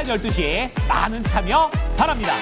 오전 12시 많은 참여 바랍니다.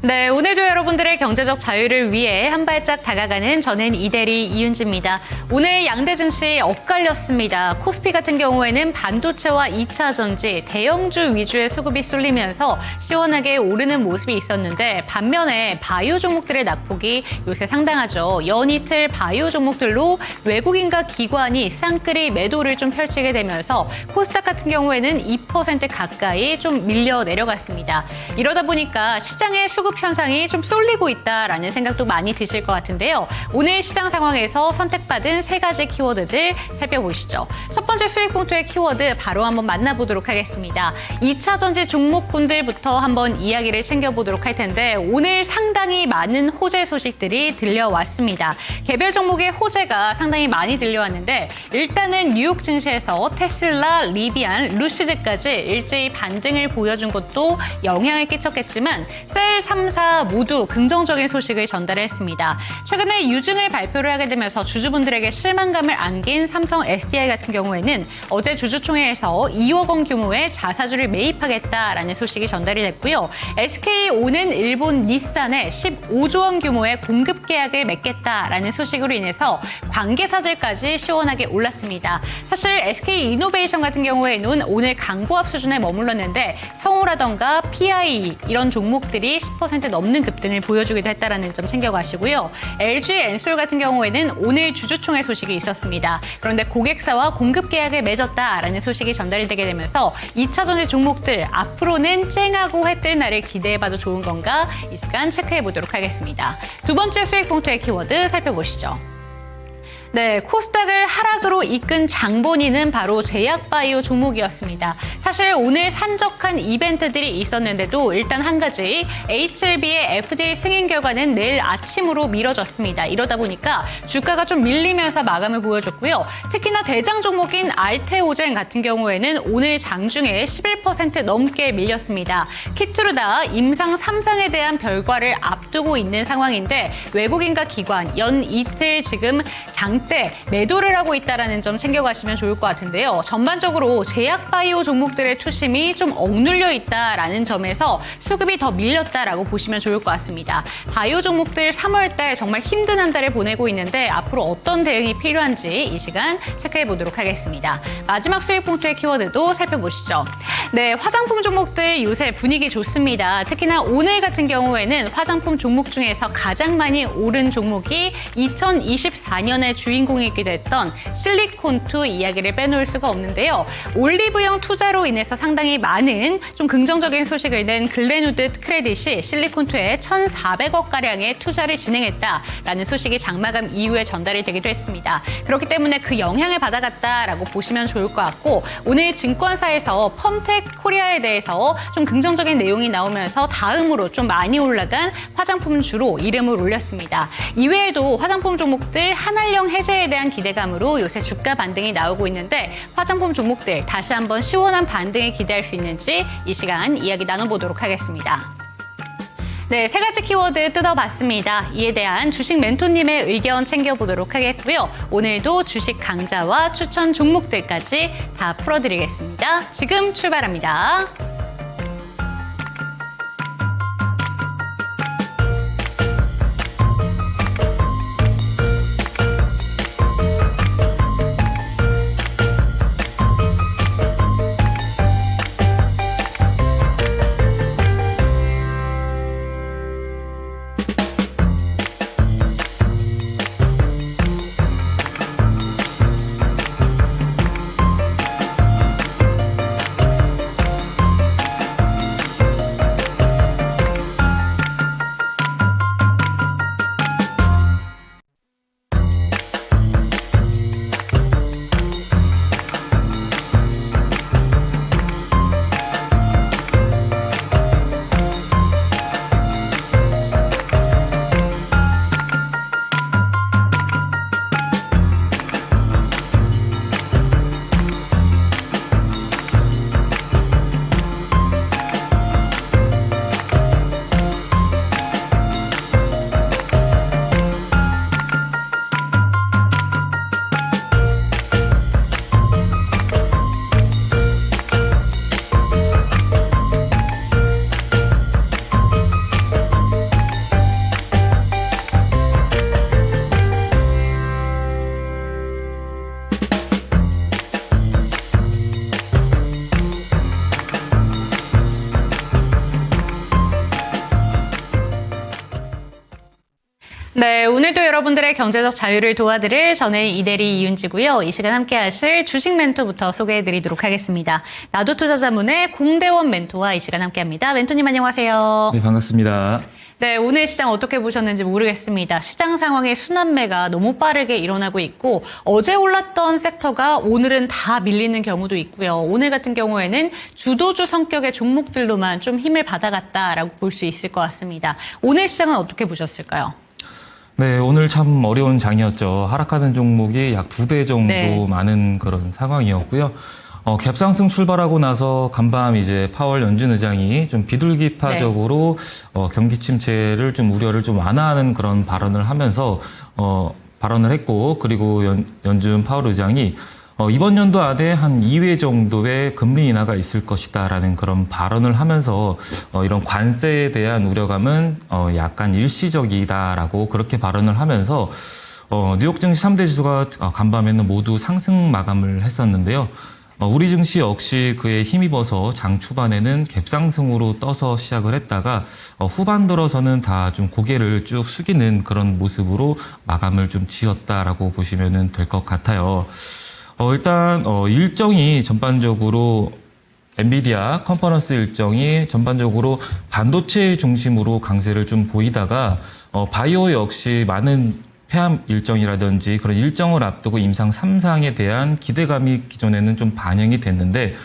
네, 오늘도 여러분들의 경제적 자유를 위해 한 발짝 다가가는 저는 이대리 이윤지입니다. 오늘 양대 증시 엇갈렸습니다. 코스피 같은 경우에는 반도체와 2차 전지, 대형주 위주의 수급이 쏠리면서 시원하게 오르는 모습이 있었는데 반면에 바이오 종목들의 낙폭이 요새 상당하죠. 연이틀 바이오 종목들로 외국인과 기관이 쌍끌이 매도를 좀 펼치게 되면서 코스닥 같은 경우에는 2% 가까이 좀 밀려 내려갔습니다. 이러다 보니까 시장의 수급 현상이 좀 쏠리고 있다라는 생각도 많이 드실 것 같은데요. 오늘 시장 상황에서 선택받은 세 가지 키워드들 살펴보시죠. 첫 번째 수익 봉투의 키워드 바로 한번 만나보도록 하겠습니다. 2차 전지 종목군들부터 한번 이야기를 챙겨보도록 할 텐데 오늘 상당히 많은 호재 소식들이 들려왔습니다. 개별 종목의 호재가 상당히 많이 들려왔는데 일단은 뉴욕 증시에서 테슬라, 리비안, 루시드까지 일제히 반등을 보여준 것도 영향을 끼쳤겠지만 셀 3사 모두 긍정적인 소식을 전달했습니다. 최근에 유증을 발표를 하게 되면서 주주분들에게 실망감을 안긴 삼성 SDI 같은 경우에는 어제 주주총회에서 2억 원 규모의 자사주를 매입하겠다라는 소식이 전달이 됐고요. SK온은 일본 닛산에 15조 원 규모의 공급 계약을 맺겠다라는 소식으로 인해서 관계사들까지 시원하게 올랐습니다. 사실 SK이노베이션 같은 경우에는 오늘 강보합 수준에 머물렀는데 성우라던가 PI 이런 종목들이 10% 넘는 급등을 보여주기도 했다는 점 챙겨가시고요. LG엔솔 같은 경우에는 오늘 주주총회 소식이 있었습니다. 그런데 고객사와 공급 계약을 맺었다라는 소식이 전달이 되게 되면서 2차 전지 종목들 앞으로는 쨍하고 해뜰 날을 기대해봐도 좋은 건가 이 시간 체크해보도록 하겠습니다. 두 번째 수익 봉투의 키워드 살펴보시죠. 네, 코스닥을 하락으로 이끈 장본인은 바로 제약바이오 종목이었습니다. 사실 오늘 산적한 이벤트들이 있었는데도 일단 한 가지 HLB의 FDA 승인 결과는 내일 아침으로 미뤄졌습니다. 이러다 보니까 주가가 좀 밀리면서 마감을 보여줬고요. 특히나 대장 종목인 알테오젠 같은 경우에는 오늘 장중에 11% 넘게 밀렸습니다. 키트루다 임상 3상에 대한 결과를 앞두고 있는 상황인데 외국인과 기관 연 이틀 지금 장대 매도를 하고 있다는 점 챙겨가시면 좋을 것 같은데요. 전반적으로 제약바이오 종목들의 투심이 좀 억눌려 있다라는 점에서 수급이 더 밀렸다라고 보시면 좋을 것 같습니다. 바이오 종목들 3월달 정말 힘든 한 달을 보내고 있는데 앞으로 어떤 대응이 필요한지 이 시간 체크해 보도록 하겠습니다. 마지막 수익 봉투의 키워드도 살펴보시죠. 네, 화장품 종목들 요새 분위기 좋습니다. 특히나 오늘 같은 경우에는 화장품 종목 중에서 가장 많이 오른 종목이 2024년에 주인공이기도 했던 실리콘2 이야기를 빼놓을 수가 없는데요. 올리브영 투자로 인해서 상당히 많은 좀 긍정적인 소식을 낸 글렌우드 크레딧이 실리콘2에 1,400억가량의 투자를 진행했다라는 소식이 장마감 이후에 전달이 되기도 했습니다. 그렇기 때문에 그 영향을 받아갔다라고 보시면 좋을 것 같고 오늘 증권사에서 펌텍 코리아에 대해서 좀 긍정적인 내용이 나오면서 다음으로 좀 많이 올라간 화장품주로 이름을 올렸습니다. 이외에도 화장품 종목들 한알령 해제에 대한 기대감으로 요새 주가 반등이 나오고 있는데 화장품 종목들 다시 한번 시원한 반등을 기대할 수 있는지 이 시간 이야기 나눠보도록 하겠습니다. 네, 세 가지 키워드 뜯어봤습니다. 이에 대한 주식 멘토님의 의견 챙겨보도록 하겠고요. 오늘도 주식 강좌와 추천 종목들까지 다 풀어드리겠습니다. 지금 출발합니다. 네, 오늘도 여러분들의 경제적 자유를 도와드릴 저는 이대리 이윤지고요. 이 시간 함께 하실 주식 멘토부터 소개해드리도록 하겠습니다. 나도 투자자문의 공대원 멘토와 이 시간 함께합니다. 멘토님 안녕하세요. 네, 반갑습니다. 네, 오늘 시장 어떻게 보셨는지 모르겠습니다. 시장 상황의 순환매가 너무 빠르게 일어나고 있고 어제 올랐던 섹터가 오늘은 다 밀리는 경우도 있고요. 오늘 같은 경우에는 주도주 성격의 종목들로만 좀 힘을 받아갔다라고 볼 수 있을 것 같습니다. 오늘 시장은 어떻게 보셨을까요? 네, 오늘 참 어려운 장이었죠. 하락하는 종목이 약 2배 정도 네. 많은 그런 상황이었고요. 갭상승 출발하고 나서 간밤 이제 파월 연준 의장이 좀 비둘기파적으로 경기 침체를 좀 우려를 좀 완화하는 그런 발언을 하면서 발언을 했고, 그리고 연준 파월 의장이 이번 연도 안에 한 2회 정도의 금리 인하가 있을 것이다라는 그런 발언을 하면서 이런 관세에 대한 우려감은 약간 일시적이다라고 그렇게 발언을 하면서 뉴욕 증시 3대 지수가 간밤에는 모두 상승 마감을 했었는데요. 우리 증시 역시 그에 힘입어서 장 초반에는 갭상승으로 떠서 시작을 했다가 후반 들어서는 다 좀 고개를 쭉 숙이는 그런 모습으로 마감을 좀 지었다라고 보시면 될 것 같아요. 일단 일정이 전반적으로 엔비디아 컨퍼런스 일정이 전반적으로 반도체 중심으로 강세를 좀 보이다가 바이오 역시 많은 폐암 일정이라든지 그런 일정을 앞두고 임상 3상에 대한 기대감이 기존에는 좀 반영이 됐는데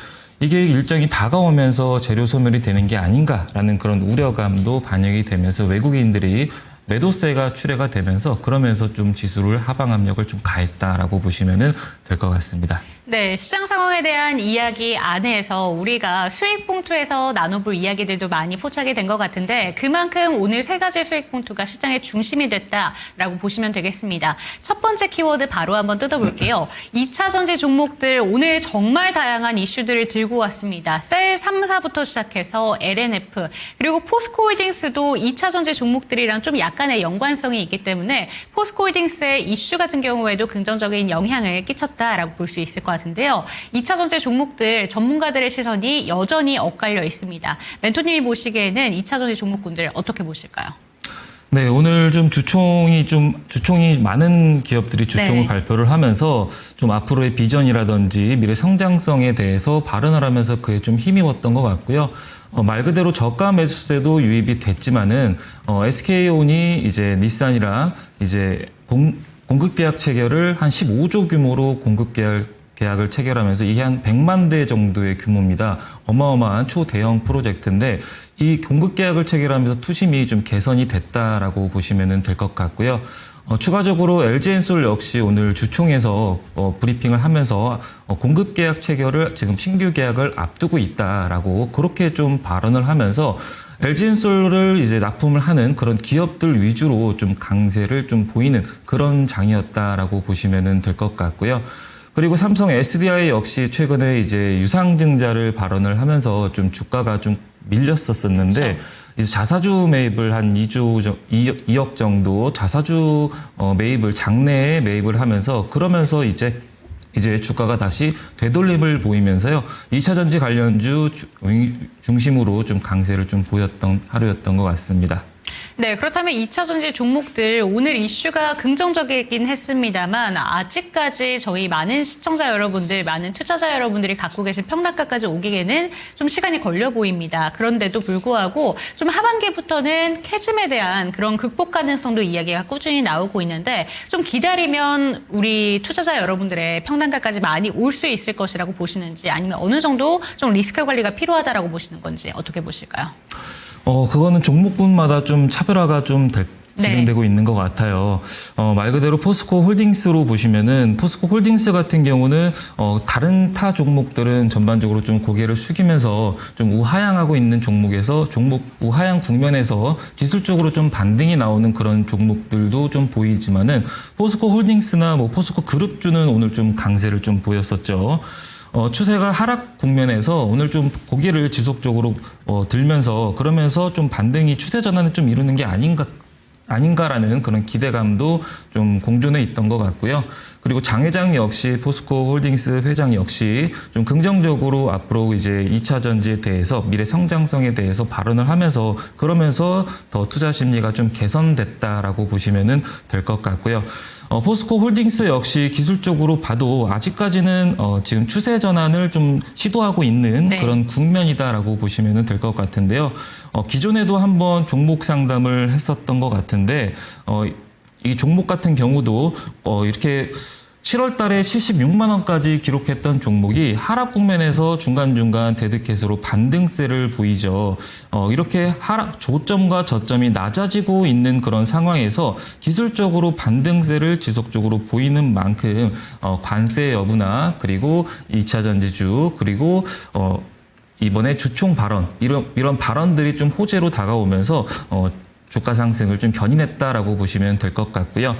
이게 일정이 다가오면서 재료 소멸이 되는 게 아닌가라는 그런 우려감도 반영이 되면서 외국인들이 매도세가 출회가 되면서 그러면서 좀 지수를 하방 압력을 좀 가했다라고 보시면 될 것 같습니다. 네, 시장 상황에 대한 이야기 안에서 우리가 수익 봉투에서 나눠볼 이야기들도 많이 포착이 된 것 같은데 그만큼 오늘 세 가지 수익 봉투가 시장의 중심이 됐다라고 보시면 되겠습니다. 첫 번째 키워드 바로 한번 뜯어볼게요. 2차 전지 종목들 오늘 정말 다양한 이슈들을 들고 왔습니다. 셀 3사부터 시작해서 LNF 그리고 포스코홀딩스도 2차 전지 종목들이랑 좀 약간의 연관성이 있기 때문에 포스코홀딩스의 이슈 같은 경우에도 긍정적인 영향을 끼쳤다라고 볼 수 있을 것 같은데요. 2차 전지 종목들 전문가들의 시선이 여전히 엇갈려 있습니다. 멘토님이 보시기에는 2차 전지 종목군들 어떻게 보실까요? 네, 오늘 좀 주총이 많은 기업들이 주총을 네. 발표를 하면서 좀 앞으로의 비전이라든지 미래 성장성에 대해서 발언을 하면서 그에 좀 힘입었던 것 같고요. 말 그대로 저가 매수세도 유입이 됐지만은 SK온이 이제 닛산이랑 이제 공급 계약 체결을 한 15조 규모로 공급 계약을 체결하면서 이게 한 100만 대 정도의 규모입니다. 어마어마한 초대형 프로젝트인데 이 공급 계약을 체결하면서 투심이 좀 개선이 됐다라고 보시면 될 것 같고요. 추가적으로 LG엔솔 역시 오늘 주총에서 브리핑을 하면서 공급 계약 체결을 지금 신규 계약을 앞두고 있다라고 그렇게 좀 발언을 하면서 LG엔솔을 이제 납품을 하는 그런 기업들 위주로 좀 강세를 좀 보이는 그런 장이었다라고 보시면 될 것 같고요. 그리고 삼성 SDI 역시 최근에 이제 유상증자를 발언을 하면서 좀 주가가 좀 밀렸었는데 그렇죠. 이제 자사주 매입을 한 2억 정도 자사주 매입을 장내에 매입을 하면서 그러면서 이제 주가가 다시 되돌림을 보이면서요. 2차 전지 관련주 중심으로 좀 강세를 좀 보였던 하루였던 것 같습니다. 네, 그렇다면 2차 전지 종목들 오늘 이슈가 긍정적이긴 했습니다만 아직까지 저희 많은 시청자 여러분들, 많은 투자자 여러분들이 갖고 계신 평단가까지 오기에는 좀 시간이 걸려 보입니다. 그런데도 불구하고 좀 하반기부터는 캐즘에 대한 그런 극복 가능성도 이야기가 꾸준히 나오고 있는데 좀 기다리면 우리 투자자 여러분들의 평단가까지 많이 올 수 있을 것이라고 보시는지 아니면 어느 정도 좀 리스크 관리가 필요하다라고 보시는 건지 어떻게 보실까요? 그거는 종목군마다 좀 차별화가 좀 진행되고 있는 것 같아요. 말 그대로 포스코 홀딩스로 보시면은 포스코 홀딩스 같은 경우는 다른 타 종목들은 전반적으로 좀 고개를 숙이면서 좀 우하향하고 있는 종목에서 종목 우하향 국면에서 기술적으로 좀 반등이 나오는 그런 종목들도 좀 보이지만은 포스코 홀딩스나 뭐 포스코 그룹주는 오늘 좀 강세를 좀 보였었죠. 추세가 하락 국면에서 오늘 좀 고개를 지속적으로 들면서 그러면서 좀 반등이 추세 전환을 좀 이루는 게 아닌가 아닌가라는 그런 기대감도 좀 공존해 있던 것 같고요. 그리고 장 회장 역시 포스코 홀딩스 회장 역시 좀 긍정적으로 앞으로 이제 2차 전지에 대해서 미래 성장성에 대해서 발언을 하면서 그러면서 더 투자 심리가 좀 개선됐다라고 보시면은 될 것 같고요. 포스코 홀딩스 역시 기술적으로 봐도 아직까지는 지금 추세 전환을 좀 시도하고 있는 네. 그런 국면이다라고 보시면 될 것 같은데요. 기존에도 한번 종목 상담을 했었던 것 같은데 이 종목 같은 경우도 이렇게 7월 달에 76만 원까지 기록했던 종목이 하락 국면에서 중간중간 데드캣으로 반등세를 보이죠. 이렇게 하락 조점과 저점이 낮아지고 있는 그런 상황에서 기술적으로 반등세를 지속적으로 보이는 만큼 관세 여부나 그리고 2차 전지주 그리고 이번에 주총 발언 이런 발언들이 좀 호재로 다가오면서 주가 상승을 좀 견인했다라고 보시면 될 것 같고요.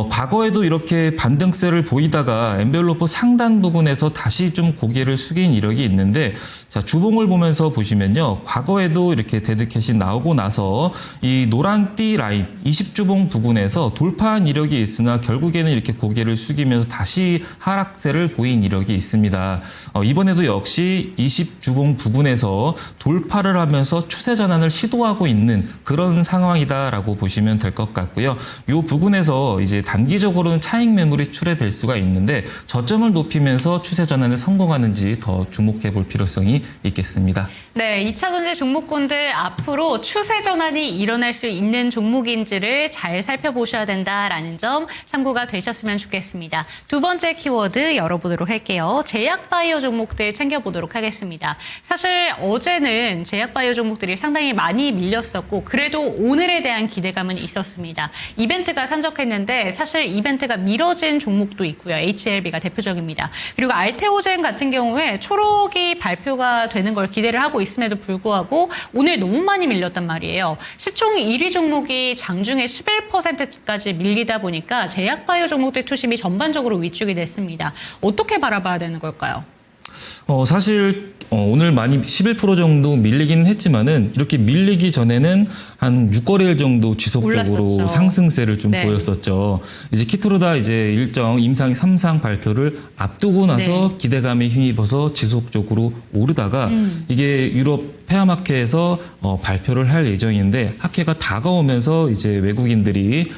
과거에도 이렇게 반등세를 보이다가 엔벨로프 상단 부분에서 다시 좀 고개를 숙인 이력이 있는데, 자, 주봉을 보면서 보시면요. 과거에도 이렇게 데드캣이 나오고 나서 이 노란띠 라인 20주봉 부근에서 돌파한 이력이 있으나 결국에는 이렇게 고개를 숙이면서 다시 하락세를 보인 이력이 있습니다. 이번에도 역시 20주봉 부근에서 돌파를 하면서 추세 전환을 시도하고 있는 그런 상황이다라고 보시면 될 것 같고요. 이 부분에서 이제 단기적으로는 차익 매물이 출회될 수가 있는데 저점을 높이면서 추세 전환에 성공하는지 더 주목해 볼 필요성이 있겠습니다. 네, 2차 전지 종목군들 앞으로 추세 전환이 일어날 수 있는 종목인지를 잘 살펴보셔야 된다라는 점 참고가 되셨으면 좋겠습니다. 두 번째 키워드 열어보도록 할게요. 제약바이오 종목들 챙겨보도록 하겠습니다. 사실 어제는 제약바이오 종목들이 상당히 많이 밀렸었고 그래도 오늘에 대한 기대감은 있었습니다. 이벤트가 산적했는데 사실 이벤트가 미뤄진 종목도 있고요. HLB가 대표적입니다. 그리고 알테오젠 같은 경우에 초록이 발표가 되는 걸 기대를 하고 있음에도 불구하고 오늘 너무 많이 밀렸단 말이에요. 시총 1위 종목이 장중에 11%까지 밀리다 보니까 제약바이오 종목들 투심이 전반적으로 위축이 됐습니다. 어떻게 바라봐야 되는 걸까요? 사실 오늘 많이 11% 정도 밀리긴 했지만은 이렇게 밀리기 전에는 한 6거래일 정도 지속적으로 올랐었죠. 상승세를 좀 네. 보였었죠. 이제 키트루다 이제 일정 임상 3상 발표를 앞두고 나서 네. 기대감에 힘입어서 지속적으로 오르다가 이게 유럽 페아마켓에서 발표를 할 예정인데 학회가 다가오면서 이제 외국인들이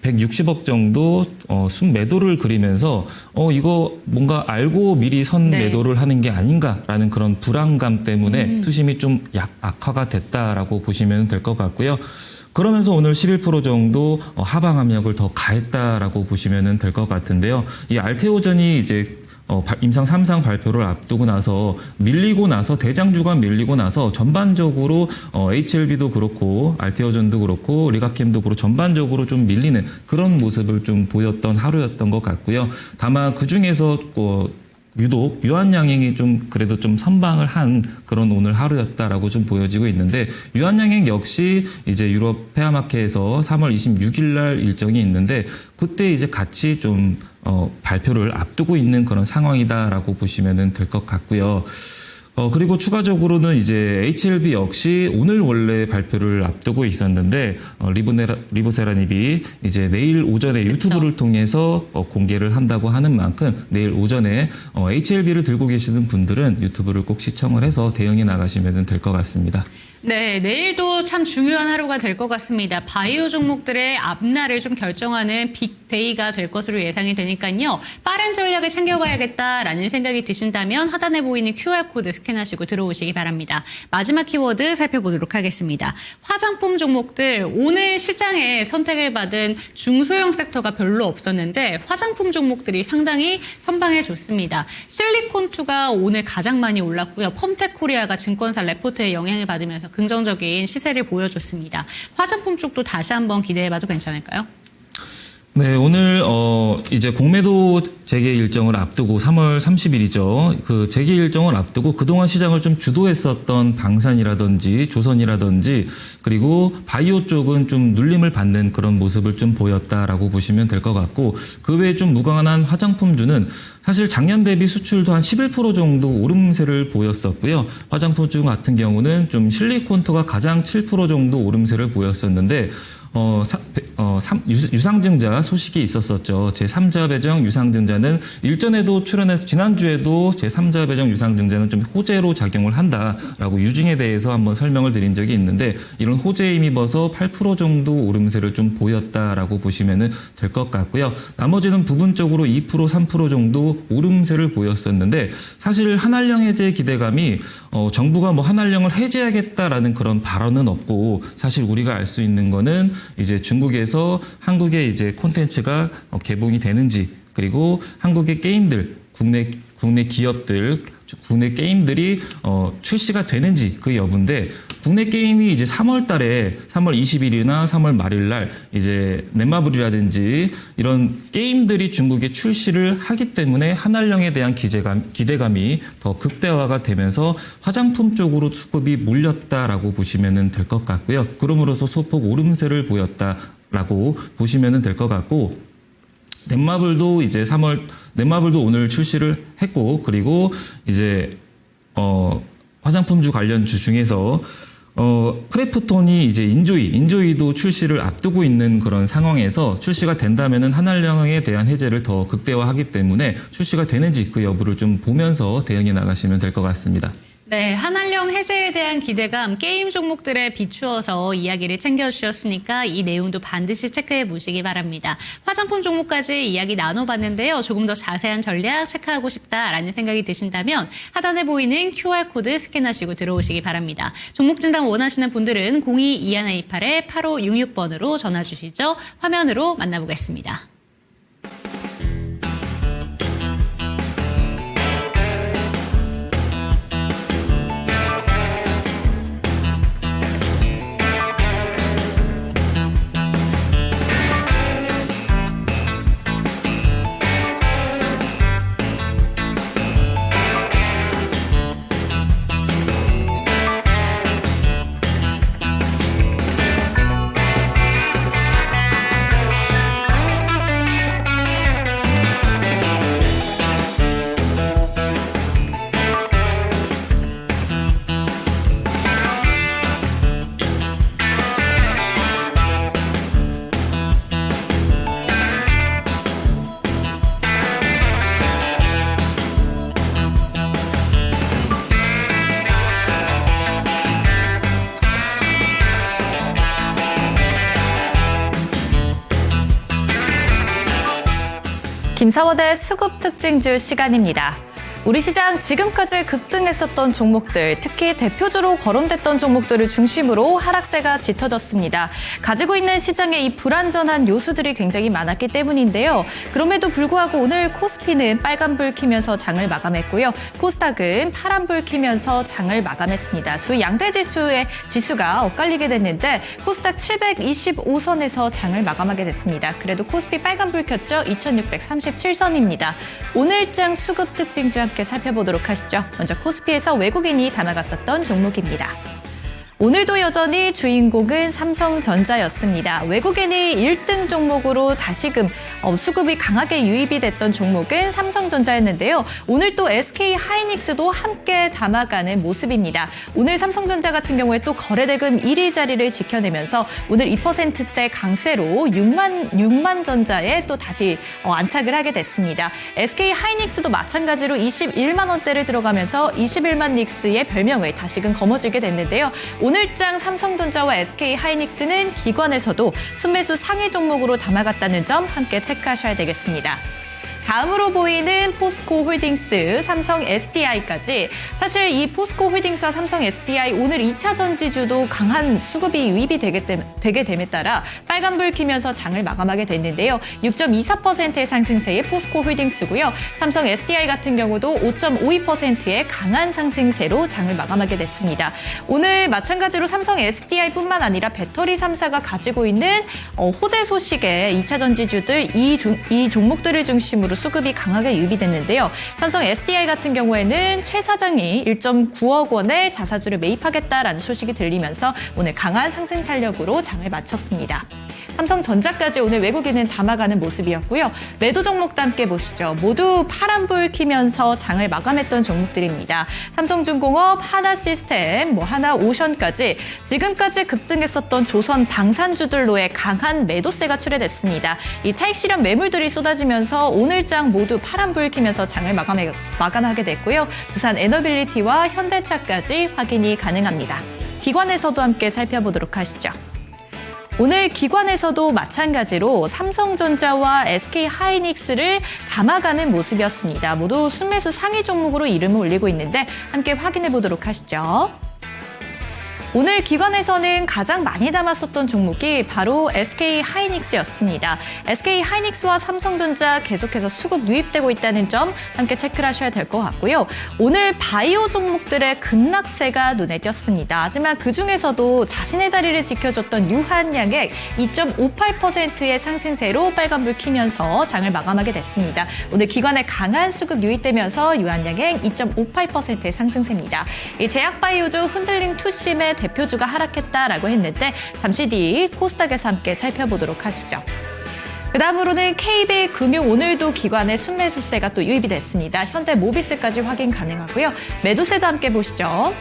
160억 정도 순매도를 그리면서 이거 뭔가 알고 미리 선매도를 하는 게 아닌가라는 그런 불안감 때문에 투심이 좀 악화가 됐다라고 보시면 될 것 같고요. 그러면서 오늘 11% 정도 하방 압력을 더 가했다라고 보시면 될 것 같은데요. 이 알테오전이 이제 임상 3상 발표를 앞두고 나서 밀리고 나서 대장주가 밀리고 나서 전반적으로 HLB도 그렇고 알테오전도 그렇고 리가캠도 그렇고 전반적으로 좀 밀리는 그런 모습을 좀 보였던 하루였던 것 같고요. 다만 그 중에서 유독 유한양행이 좀 그래도 좀 선방을 한 그런 오늘 하루였다라고 좀 보여지고 있는데 유한양행 역시 이제 유럽 페아마켓에서 3월 26일 날 일정이 있는데 그때 이제 같이 좀 발표를 앞두고 있는 그런 상황이다라고 보시면 될 것 같고요. 그리고 추가적으로는 이제 HLB 역시 오늘 원래 발표를 앞두고 있었는데 리보세라닙이 이제 내일 오전에 그쵸. 유튜브를 통해서 공개를 한다고 하는 만큼 내일 오전에 HLB를 들고 계시는 분들은 유튜브를 꼭 시청을 해서 대응해 나가시면 될 것 같습니다. 네, 내일도 참 중요한 하루가 될 것 같습니다. 바이오 종목들의 앞날을 좀 결정하는 빅데이가 될 것으로 예상이 되니까요. 빠른 전략을 챙겨봐야겠다라는 생각이 드신다면 하단에 보이는 QR코드 스캔하시고 들어오시기 바랍니다. 마지막 키워드 살펴보도록 하겠습니다. 화장품 종목들 오늘 시장에 선택을 받은 중소형 섹터가 별로 없었는데 화장품 종목들이 상당히 선방해 줬습니다. 실리콘2가 오늘 가장 많이 올랐고요. 펌텍코리아가 증권사 레포트에 영향을 받으면서 긍정적인 시세를 보여줬습니다. 화장품 쪽도 다시 한번 기대해봐도 괜찮을까요? 네, 오늘 이제 공매도 재개 일정을 앞두고 3월 30일이죠. 그 재개 일정을 앞두고 그동안 시장을 좀 주도했었던 방산이라든지 조선이라든지 그리고 바이오 쪽은 좀 눌림을 받는 그런 모습을 좀 보였다라고 보시면 될 것 같고 그 외에 좀 무관한 화장품주는 사실 작년 대비 수출도 한 11% 정도 오름세를 보였었고요. 화장품주 같은 경우는 좀 실리콘토가 가장 7% 정도 오름세를 보였었는데 유상증자 소식이 있었었죠. 제3자 배정 유상증자는 일전에도 출연해서 지난주에도 제3자 배정 유상증자는 좀 호재로 작용을 한다라고 유증에 대해서 한번 설명을 드린 적이 있는데 이런 호재에 힘입어서 8% 정도 오름세를 좀 보였다라고 보시면 될 것 같고요. 나머지는 부분적으로 2%, 3% 정도 오름세를 보였었는데 사실 한한령 해제 기대감이 정부가 뭐 한한령을 해제하겠다라는 그런 발언은 없고 사실 우리가 알 수 있는 거는 이제 중국에서 한국의 이제 콘텐츠가 개봉이 되는지 그리고 한국의 게임들 국내 기업들 국내 게임들이 출시가 되는지 그 여부인데 국내 게임이 이제 3월 20일이나 3월 말일 날 이제 넷마블이라든지 이런 게임들이 중국에 출시를 하기 때문에 한한령에 대한 기대감이 더 극대화가 되면서 화장품 쪽으로 수급이 몰렸다라고 보시면 될 것 같고요. 그럼으로써 소폭 오름세를 보였다라고 보시면 될 것 같고 넷마블도 이제 넷마블도 오늘 출시를 했고 그리고 이제 화장품주 관련 주 중에서 크래프톤이 이제 인조이도 출시를 앞두고 있는 그런 상황에서 출시가 된다면은 한한령에 대한 해제를 더 극대화하기 때문에 출시가 되는지 그 여부를 좀 보면서 대응해 나가시면 될 것 같습니다. 네, 한한령 해제에 대한 기대감 게임 종목들에 비추어서 이야기를 챙겨주셨으니까 이 내용도 반드시 체크해 보시기 바랍니다. 화장품 종목까지 이야기 나눠봤는데요. 조금 더 자세한 전략 체크하고 싶다라는 생각이 드신다면 하단에 보이는 QR코드 스캔하시고 들어오시기 바랍니다. 종목 진단 원하시는 분들은 02-2128-8566번으로 전화 주시죠. 화면으로 만나보겠습니다. 김사원의 수급 특징주 시간입니다. 우리 시장 지금까지 급등했었던 종목들, 특히 대표주로 거론됐던 종목들을 중심으로 하락세가 짙어졌습니다. 가지고 있는 시장의 이 불안전한 요소들이 굉장히 많았기 때문인데요. 그럼에도 불구하고 오늘 코스피는 빨간불 켜면서 장을 마감했고요. 코스닥은 파란불 켜면서 장을 마감했습니다. 두 양대 지수가 엇갈리게 됐는데 코스닥 725선에서 장을 마감하게 됐습니다. 그래도 코스피 빨간불 켰죠? 2637선입니다. 오늘장 수급 특징주 함께 살펴보도록 하시죠. 먼저 코스피에서 외국인이 담아갔었던 종목입니다. 오늘도 여전히 주인공은 삼성전자였습니다. 외국인이 1등 종목으로 다시금 수급이 강하게 유입이 됐던 종목은 삼성전자였는데요. 오늘 또 SK하이닉스도 함께 담아가는 모습입니다. 오늘 삼성전자 같은 경우에 또 거래대금 1위 자리를 지켜내면서 오늘 2%대 강세로 6만 전자에 또 다시 안착을 하게 됐습니다. SK하이닉스도 마찬가지로 21만 원대를 들어가면서 21만 닉스의 별명을 다시금 거머쥐게 됐는데요. 오늘장 삼성전자와 SK하이닉스는 기관에서도 순매수 상위 종목으로 담아갔다는 점 함께 체크하셔야 되겠습니다. 다음으로 보이는 포스코홀딩스, 삼성 SDI까지 사실 이 포스코홀딩스와 삼성 SDI 오늘 2차 전지주도 강한 수급이 유입이 되게 됨에 따라 빨간불 켜면서 장을 마감하게 됐는데요. 6.24%의 상승세의 포스코홀딩스고요. 삼성 SDI 같은 경우도 5.52%의 강한 상승세로 장을 마감하게 됐습니다. 오늘 마찬가지로 삼성 SDI뿐만 아니라 배터리 3사가 가지고 있는 호재 소식에 2차 전지주들 이 종목들을 중심으로 수급이 강하게 유입이 됐는데요. 삼성 SDI 같은 경우에는 최 사장이 1.9억 원의 자사주를 매입하겠다라는 소식이 들리면서 오늘 강한 상승 탄력으로 장을 마쳤습니다. 삼성전자까지 오늘 외국인은 담아가는 모습이었고요. 매도 종목도 함께 보시죠. 모두 파란불 켜면서 장을 마감했던 종목들입니다. 삼성중공업, 하나시스템, 하나오션까지 지금까지 급등했었던 조선 방산주들로의 강한 매도세가 출해됐습니다. 이 차익 실현 매물들이 쏟아지면서 오늘장 모두 파란불 켜면서 장을 마감하게 됐고요. 두산 에너빌리티와 현대차까지 확인이 가능합니다. 기관에서도 함께 살펴보도록 하시죠. 오늘 기관에서도 마찬가지로 삼성전자와 SK하이닉스를 담아가는 모습이었습니다. 모두 순매수 상위 종목으로 이름을 올리고 있는데 함께 확인해 보도록 하시죠. 오늘 기관에서는 가장 많이 담았었던 종목이 바로 SK하이닉스였습니다. SK하이닉스와 삼성전자 계속해서 수급 유입되고 있다는 점 함께 체크를 하셔야 될 것 같고요. 오늘 바이오 종목들의 급락세가 눈에 띄었습니다. 하지만 그중에서도 자신의 자리를 지켜줬던 유한양액 2.58%의 상승세로 빨간불 켜면서 장을 마감하게 됐습니다. 오늘 기관의 강한 수급 유입되면서 유한양액 2.58%의 상승세입니다. 이 제약바이오주 흔들림 투심의 대표주가 하락했다라고 했는데 잠시 뒤 코스닥에서 함께 살펴보도록 하시죠. 그 다음으로는 KB금융 오늘도 기관의 순매수세가 또 유입이 됐습니다. 현대모비스까지 확인 가능하고요. 매도세도 함께 보시죠.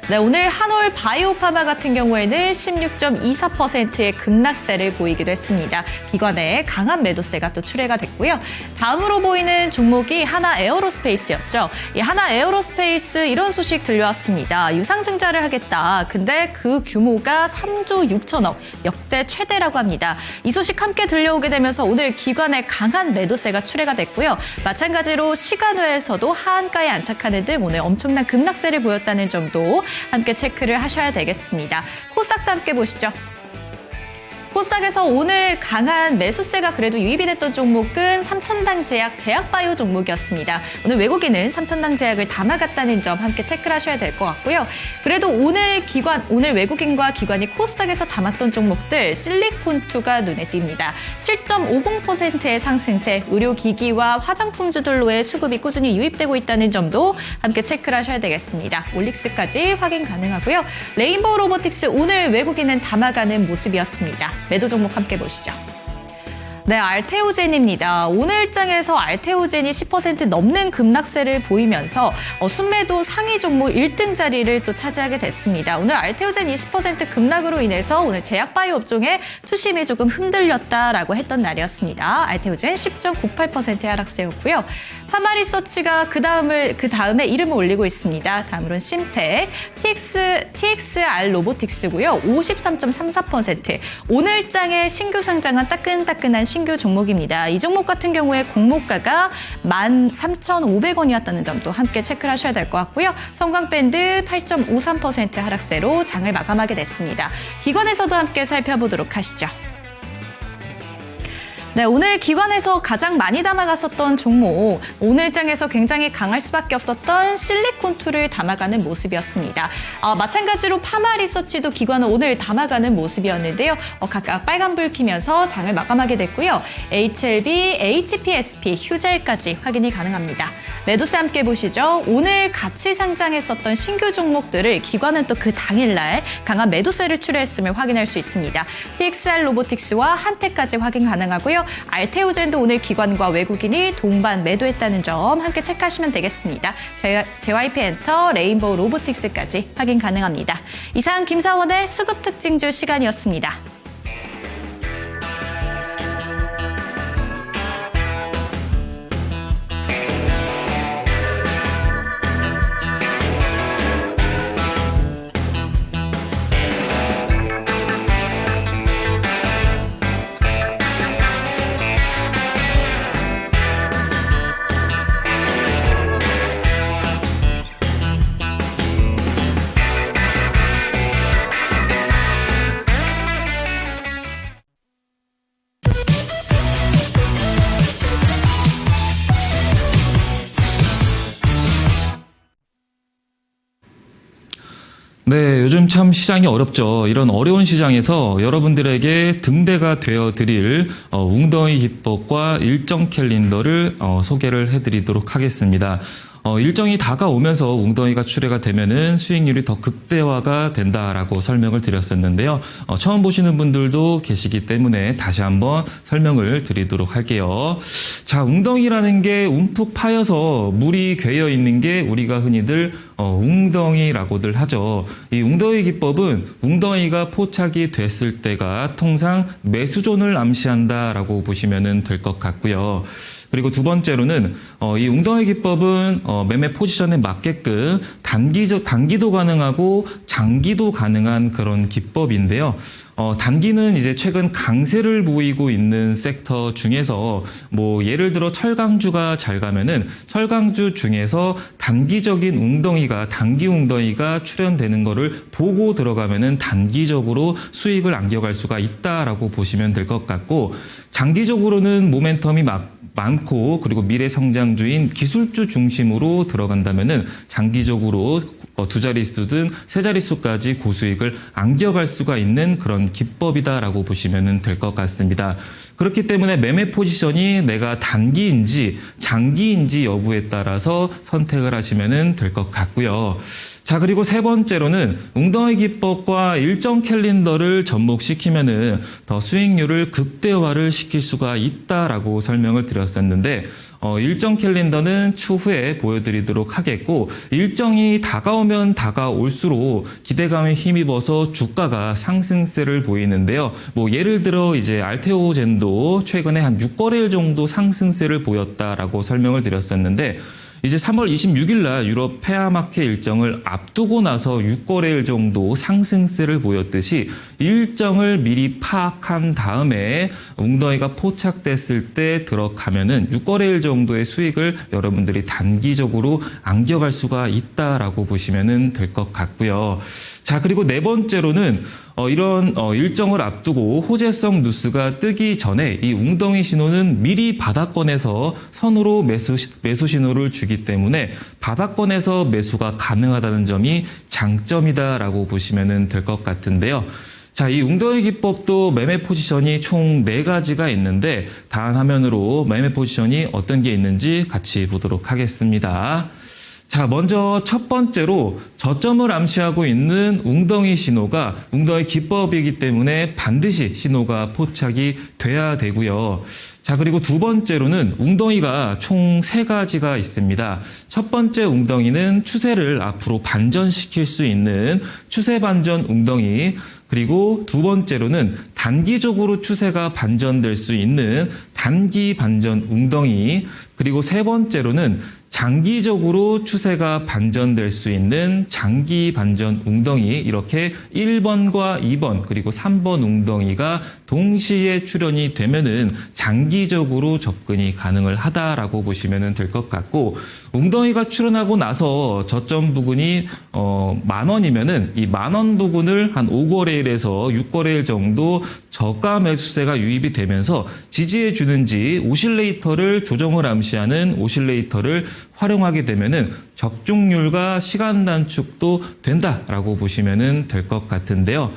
네, 오늘 한올 바이오파마 같은 경우에는 16.24%의 급락세를 보이기도 했습니다. 기관의 강한 매도세가 또 출해가 됐고요. 다음으로 보이는 종목이 하나 에어로스페이스였죠. 이 하나 에어로스페이스 이런 소식 들려왔습니다. 유상증자를 하겠다. 근데 그 규모가 3조 6천억, 역대 최대라고 합니다. 이 소식 함께 들려오게 되면서 오늘 기관의 강한 매도세가 출해가 됐고요. 마찬가지로 시간외에서도 하한가에 안착하는 등 오늘 엄청난 급락세를 보였다는 점도 함께 체크를 하셔야 되겠습니다. 코스닥도 함께 보시죠. 코스닥에서 오늘 강한 매수세가 그래도 유입이 됐던 종목은 삼천당 제약, 제약바이오 종목이었습니다. 오늘 외국인은 삼천당 제약을 담아갔다는 점 함께 체크를 하셔야 될 것 같고요. 그래도 오늘 외국인과 기관이 코스닥에서 담았던 종목들 실리콘2가 눈에 띕니다. 7.50%의 상승세, 의료기기와 화장품주들로의 수급이 꾸준히 유입되고 있다는 점도 함께 체크를 하셔야 되겠습니다. 올릭스까지 확인 가능하고요. 레인보우 로보틱스 오늘 외국인은 담아가는 모습이었습니다. 매도 종목 함께 보시죠. 네, 알테오젠입니다. 오늘장에서 알테오젠이 10% 넘는 급락세를 보이면서 순매도 상위 종목 1등 자리를 또 차지하게 됐습니다. 오늘 알테오젠 20% 급락으로 인해서 오늘 제약바이오 업종의 투심이 조금 흔들렸다라고 했던 날이었습니다. 알테오젠 10.98%의 하락세였고요. 파마리서치가 그 다음에 이름을 올리고 있습니다. 다음으로는 심텍, TXR 로보틱스고요. 53.34%. 오늘장에 신규 상장한 따끈따끈한 신규 종목입니다. 이 종목 같은 경우에 공모가가 13,500원이었다는 점도 함께 체크를 하셔야 될 것 같고요. 성광밴드 8.53% 하락세로 장을 마감하게 됐습니다. 기관에서도 함께 살펴보도록 하시죠. 네, 오늘 기관에서 가장 많이 담아갔었던 종목, 오늘장에서 굉장히 강할 수밖에 없었던 실리콘2를 담아가는 모습이었습니다. 마찬가지로 파마리서치도 기관은 오늘 담아가는 모습이었는데요. 각각 빨간불 켜면서 장을 마감하게 됐고요. HLB, HPSP, 휴젤까지 확인이 가능합니다. 매도세 함께 보시죠. 오늘 같이 상장했었던 신규 종목들을 기관은 또 그 당일날 강한 매도세를 출해했음을 확인할 수 있습니다. TXR 로보틱스와 한테까지 확인 가능하고요. 알테오젠도 오늘 기관과 외국인이 동반 매도했다는 점 함께 체크하시면 되겠습니다. JYP엔터, 레인보우 로보틱스까지 확인 가능합니다. 이상 김사원의 수급 특징주 시간이었습니다. 네, 요즘 참 시장이 어렵죠. 이런 어려운 시장에서 여러분들에게 등대가 되어드릴 웅덩이 기법과 일정 캘린더를 소개를 해드리도록 하겠습니다. 일정이 다가오면서 웅덩이가 출회가 되면은 수익률이 더 극대화가 된다라고 설명을 드렸었는데요. 처음 보시는 분들도 계시기 때문에 다시 한번 설명을 드리도록 할게요. 자, 웅덩이라는 게 움푹 파여서 물이 괴여 있는 게 우리가 흔히들 웅덩이라고들 하죠. 이 웅덩이 기법은 웅덩이가 포착이 됐을 때가 통상 매수존을 암시한다라고 보시면 될 것 같고요. 그리고 두 번째로는 이 웅덩이 기법은 매매 포지션에 맞게끔 단기도 가능하고 장기도 가능한 그런 기법인데요. 단기는 이제 최근 강세를 보이고 있는 섹터 중에서 뭐 예를 들어 철강주가 잘 가면은 철강주 중에서 단기적인 단기 웅덩이가 출현되는 거를 보고 들어가면은 단기적으로 수익을 안겨갈 수가 있다라고 보시면 될 것 같고, 장기적으로는 모멘텀이 많고 그리고 미래 성장주인 기술주 중심으로 들어간다면은 장기적으로 두 자릿수든 세 자릿수까지 고수익을 안겨갈 수가 있는 그런 기법이다라고 보시면 될 것 같습니다. 그렇기 때문에 매매 포지션이 내가 단기인지 장기인지 여부에 따라서 선택을 하시면 될 것 같고요. 자, 그리고 세 번째로는 웅덩이 기법과 일정 캘린더를 접목시키면은 더 수익률을 극대화를 시킬 수가 있다라고 설명을 드렸었는데, 일정 캘린더는 추후에 보여드리도록 하겠고, 일정이 다가오면 다가올수록 기대감에 힘입어서 주가가 상승세를 보이는데요. 뭐 예를 들어 이제 알테오젠도 최근에 한 6거래일 정도 상승세를 보였다라고 설명을 드렸었는데, 이제 3월 26일 날 유럽 페아마켓 일정을 앞두고 나서 6거래일 정도 상승세를 보였듯이 일정을 미리 파악한 다음에 웅덩이가 포착됐을 때 들어가면은 6거래일 정도의 수익을 여러분들이 단기적으로 안겨갈 수가 있다라고 보시면 될 것 같고요. 자, 그리고 네 번째로는 이런 일정을 앞두고 호재성 뉴스가 뜨기 전에 이 웅덩이 신호는 미리 바닥권에서 선으로 매수 신호를 주기 때문에 바닥권에서 매수가 가능하다는 점이 장점이다라고 보시면 될 것 같은데요. 자, 이 웅덩이 기법도 매매 포지션이 총 4가지가 있는데 다음 화면으로 매매 포지션이 어떤 게 있는지 같이 보도록 하겠습니다. 자, 먼저 첫 번째로 저점을 암시하고 있는 웅덩이 신호가 웅덩이 기법이기 때문에 반드시 신호가 포착이 돼야 되고요. 자, 그리고 두 번째로는 웅덩이가 총 3가지가 있습니다. 첫 번째 웅덩이는 추세를 앞으로 반전시킬 수 있는 추세 반전 웅덩이, 그리고 두 번째로는 단기적으로 추세가 반전될 수 있는 단기 반전 웅덩이, 그리고 세 번째로는 장기적으로 추세가 반전될 수 있는 장기 반전 웅덩이, 이렇게 1번과 2번 그리고 3번 웅덩이가 동시에 출현이 되면은 장기적으로 접근이 가능을 하다라고 보시면 될 것 같고, 웅덩이가 출현하고 나서 저점 부근이 10,000원이면은 이 10,000원 부근을 한 5거래일에서 6거래일 정도 저가 매수세가 유입이 되면서 지지해 주는지 오실레이터를 조정을 암시하는 오실레이터를 활용하게 되면은 적중률과 시간 단축도 된다라고 보시면 될 것 같은데요.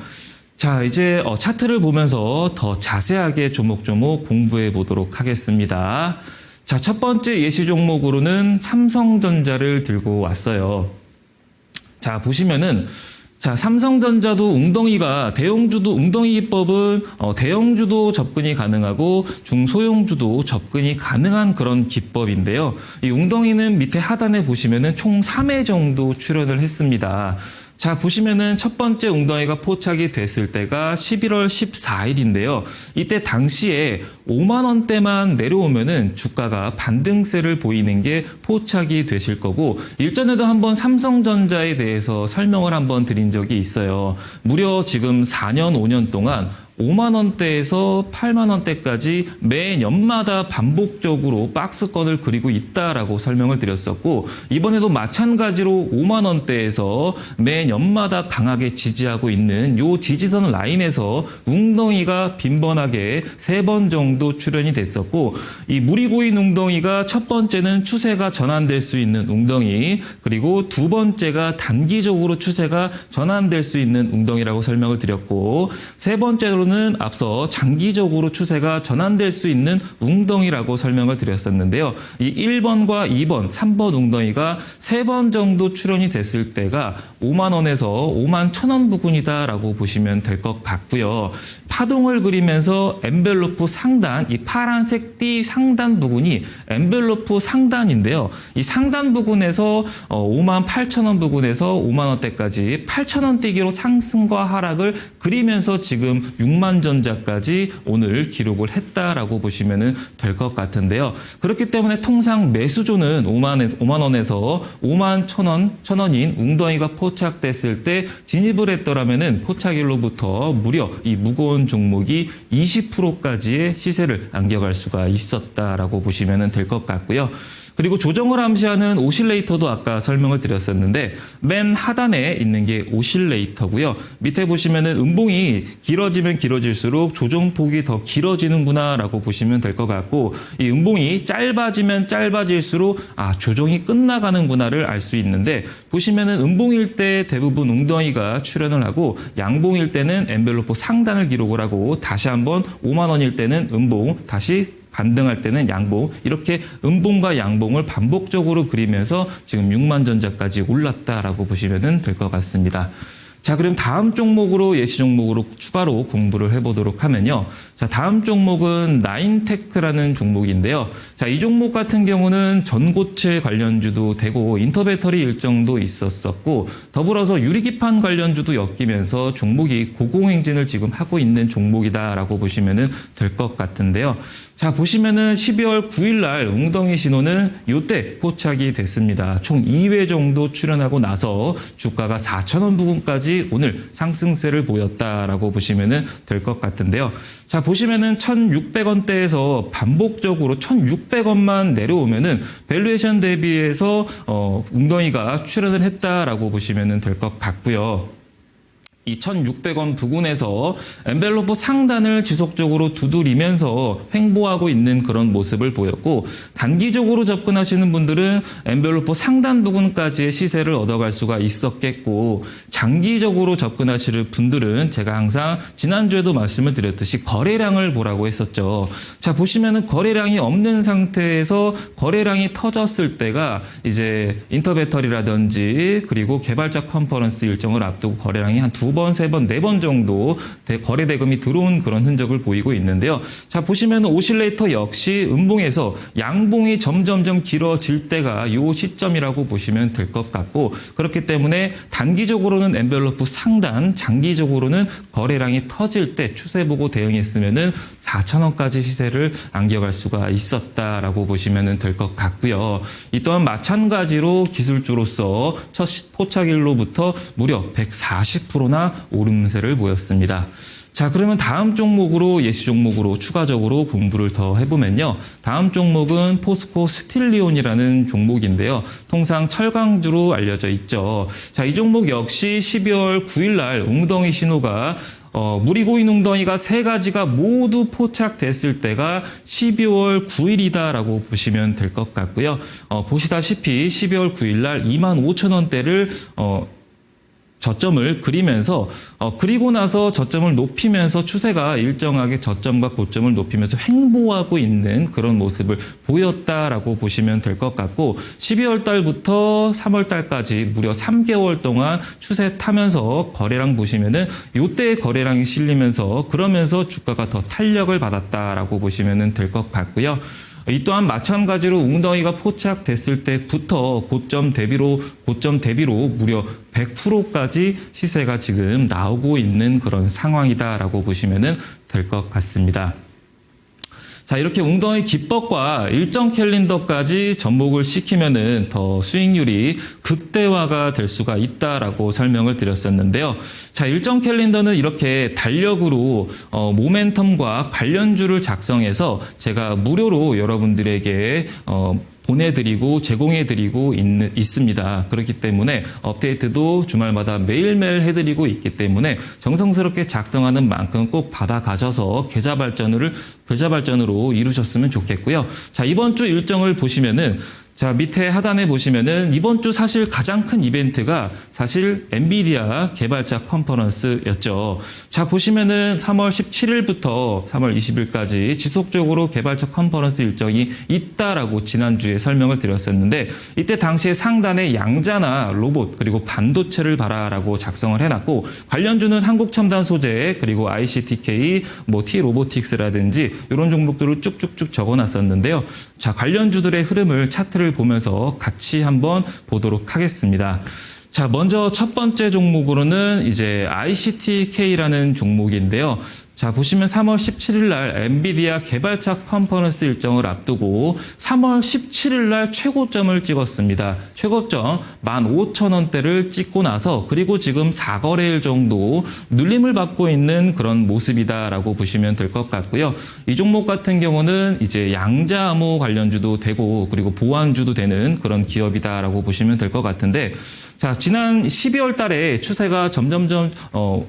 자, 이제 차트를 보면서 더 자세하게 조목조목 공부해 보도록 하겠습니다. 자, 첫 번째 예시 종목으로는 삼성전자를 들고 왔어요. 자, 보시면은 자, 삼성전자도 웅덩이가 웅덩이 기법은 대형주도 접근이 가능하고 중소형주도 접근이 가능한 그런 기법인데요. 이 웅덩이는 밑에 하단에 보시면은 총 3회 정도 출현을 했습니다. 자, 보시면은 첫 번째 웅덩이가 포착이 됐을 때가 11월 14일인데요. 이때 당시에 5만 원대만 내려오면은 주가가 반등세를 보이는 게 포착이 되실 거고, 일전에도 한번 삼성전자에 대해서 설명을 한번 드린 적이 있어요. 무려 지금 4년, 5년 동안 5만 원대에서 8만 원대까지 매년마다 반복적으로 박스권을 그리고 있다라고 설명을 드렸었고, 이번에도 마찬가지로 5만 원대에서 매년마다 강하게 지지하고 있는 요 지지선 라인에서 웅덩이가 빈번하게 3번 정도 출현이 됐었고, 이 물이 고인 웅덩이가 첫 번째는 추세가 전환될 수 있는 웅덩이, 그리고 두 번째가 단기적으로 추세가 전환될 수 있는 웅덩이라고 설명을 드렸고, 세 번째로는 번째로는 앞서 장기적으로 추세가 전환될 수 있는 웅덩이라고 설명을 드렸었는데요. 이 1번과 2번, 3번 웅덩이가 3번 정도 출현이 됐을 때가 5만 원에서 5만 1,000원 부근이다라고 보시면 될 것 같고요. 파동을 그리면서 엔벨로프 상단, 이 파란색 띠 상단 부분이 엔벨로프 상단인데요. 이 상단 부분에서 5만 8,000원 부근에서 5만 원대까지 8,000원 뛰기로 상승과 하락을 그리면서 지금 6만 전자까지 오늘 기록을 했다라고 보시면 될 것 같은데요. 그렇기 때문에 통상 매수조는 5만 원에서 5만 1,000원인 웅덩이가 포착됐을 때 진입을 했더라면은 포착일로부터 무려 이 무거운 종목이 20%까지의 시세를 안겨갈 수가 있었다라고 보시면 될 것 같고요. 그리고 조정을 암시하는 오실레이터도 아까 설명을 드렸었는데 맨 하단에 있는 게 오실레이터고요. 밑에 보시면은 음봉이 길어지면 길어질수록 조정폭이 더 길어지는구나라고 보시면 될 것 같고 이 음봉이 짧아지면 짧아질수록 조정이 끝나가는구나를 알 수 있는데 보시면은 음봉일 때 대부분 웅덩이가 출현을 하고 양봉일 때는 엔벨로프 상단을 기록을 하고 다시 한번 5만 원일 때는 음봉 다시 반등할 때는 양봉 이렇게 음봉과 양봉을 반복적으로 그리면서 지금 6만 전자까지 올랐다라고 보시면 될 것 같습니다. 자, 그럼 다음 종목으로 예시 종목으로 추가로 공부를 해보도록 하면요. 자, 다음 종목은 나인테크라는 종목인데요. 자, 이 종목 같은 경우는 전고체 관련주도 되고 인터배터리 일정도 있었었고 더불어서 유리기판 관련주도 엮이면서 종목이 고공행진을 지금 하고 있는 종목이다라고 보시면 될 것 같은데요. 자, 보시면은 12월 9일 날 웅덩이 신호는 이때 포착이 됐습니다. 총 2회 정도 출현하고 나서 주가가 4,000원 부근까지 오늘 상승세를 보였다라고 보시면은 될 것 같은데요. 자, 보시면은 1,600원대에서 반복적으로 1,600원만 내려오면은 밸류에이션 대비해서 웅덩이가 출현을 했다라고 보시면은 될 것 같고요. 이 1,600원 부근에서 엔벨로프 상단을 지속적으로 두드리면서 횡보하고 있는 그런 모습을 보였고 단기적으로 접근하시는 분들은 엔벨로프 상단 부근까지의 시세를 얻어갈 수가 있었겠고 장기적으로 접근하시는 분들은 제가 항상 지난주에도 말씀을 드렸듯이 거래량을 보라고 했었죠. 자, 보시면은 거래량이 없는 상태에서 거래량이 터졌을 때가 이제 인터배터리라든지 그리고 개발자 컨퍼런스 일정을 앞두고 거래량이 한 2번, 3번, 4번 정도 거래 대금이 들어온 그런 흔적을 보이고 있는데요. 자, 보시면 오실레이터 역시 음봉에서 양봉이 점점점 길어질 때가 이 시점이라고 보시면 될 것 같고 그렇기 때문에 단기적으로는 엔벨로프 상단, 장기적으로는 거래량이 터질 때 추세 보고 대응했으면은 4,000원까지 시세를 안겨갈 수가 있었다라고 보시면 될 것 같고요. 이 또한 마찬가지로 기술주로서 첫 포착일로부터 무려 140%나 오름세를 보였습니다. 자, 그러면 다음 종목으로 예시 종목으로 추가적으로 공부를 더 해보면요. 다음 종목은 포스코 스틸리온이라는 종목인데요. 통상 철강주로 알려져 있죠. 자, 이 종목 역시 12월 9일 날 웅덩이 신호가 물이 고인 웅덩이가 3가지가 모두 포착됐을 때가 12월 9일이다라고 보시면 될 것 같고요. 보시다시피 12월 9일 날 25,000원대를 저점을 그리면서 그리고 나서 저점을 높이면서 추세가 일정하게 저점과 고점을 높이면서 횡보하고 있는 그런 모습을 보였다라고 보시면 될 것 같고 12월 달부터 3월 달까지 무려 3개월 동안 추세 타면서 거래량 보시면은 이때 거래량이 실리면서 그러면서 주가가 더 탄력을 받았다라고 보시면 될 것 같고요. 이 또한 마찬가지로 웅덩이가 포착됐을 때부터 고점 대비로 무려 100%까지 시세가 지금 나오고 있는 그런 상황이다라고 보시면 될 것 같습니다. 자, 이렇게 웅덩이 기법과 일정 캘린더까지 접목을 시키면은 더 수익률이 극대화가 될 수가 있다라고 설명을 드렸었는데요. 자, 일정 캘린더는 이렇게 달력으로 모멘텀과 관련주를 작성해서 제가 무료로 여러분들에게 보내드리고 제공해드리고 있습니다. 그렇기 때문에 업데이트도 주말마다 매일매일 해드리고 있기 때문에 정성스럽게 작성하는 만큼 꼭 받아가셔서 계좌 발전으로 이루셨으면 좋겠고요. 자, 이번 주 일정을 보시면은 자, 밑에 하단에 보시면은 이번 주 사실 가장 큰 이벤트가 사실 엔비디아 개발자 컨퍼런스였죠. 자, 보시면은 3월 17일부터 3월 20일까지 지속적으로 개발자 컨퍼런스 일정이 있다라고 지난주에 설명을 드렸었는데 이때 당시에 상단에 양자나 로봇 그리고 반도체를 봐라라고 작성을 해놨고 관련주는 한국첨단소재 그리고 ICTK, T-로보틱스라든지 이런 종목들을 쭉쭉쭉 적어놨었는데요. 자, 관련주들의 흐름을 차트를 보면서 같이 한번 보도록 하겠습니다. 자, 먼저 첫 번째 종목으로는 이제 ICTK라는 종목인데요. 자, 보시면 3월 17일 날 엔비디아 개발자 컨퍼런스 일정을 앞두고 3월 17일 날 최고점을 찍었습니다. 최고점 15,000원대를 찍고 나서 그리고 지금 4거래일 정도 눌림을 받고 있는 그런 모습이다라고 보시면 될 것 같고요. 이 종목 같은 경우는 이제 양자암호 관련주도 되고 그리고 보안주도 되는 그런 기업이다라고 보시면 될 것 같은데 자, 지난 12월 달에 추세가 점점점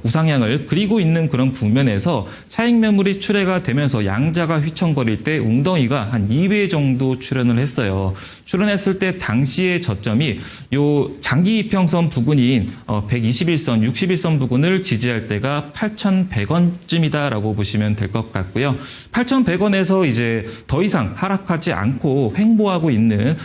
우상향을 그리고 있는 그런 국면에서 차익 매물이 출회가 되면서 양자가 휘청거릴 때 웅덩이가 한 2회 정도 출현을 했어요. 출현했을 때 당시의 저점이 요 장기 이평선 부근인 121선, 61선 부근을 지지할 때가 8,100원쯤이다라고 보시면 될 것 같고요. 8,100원에서 이제 더 이상 하락하지 않고 횡보하고 있는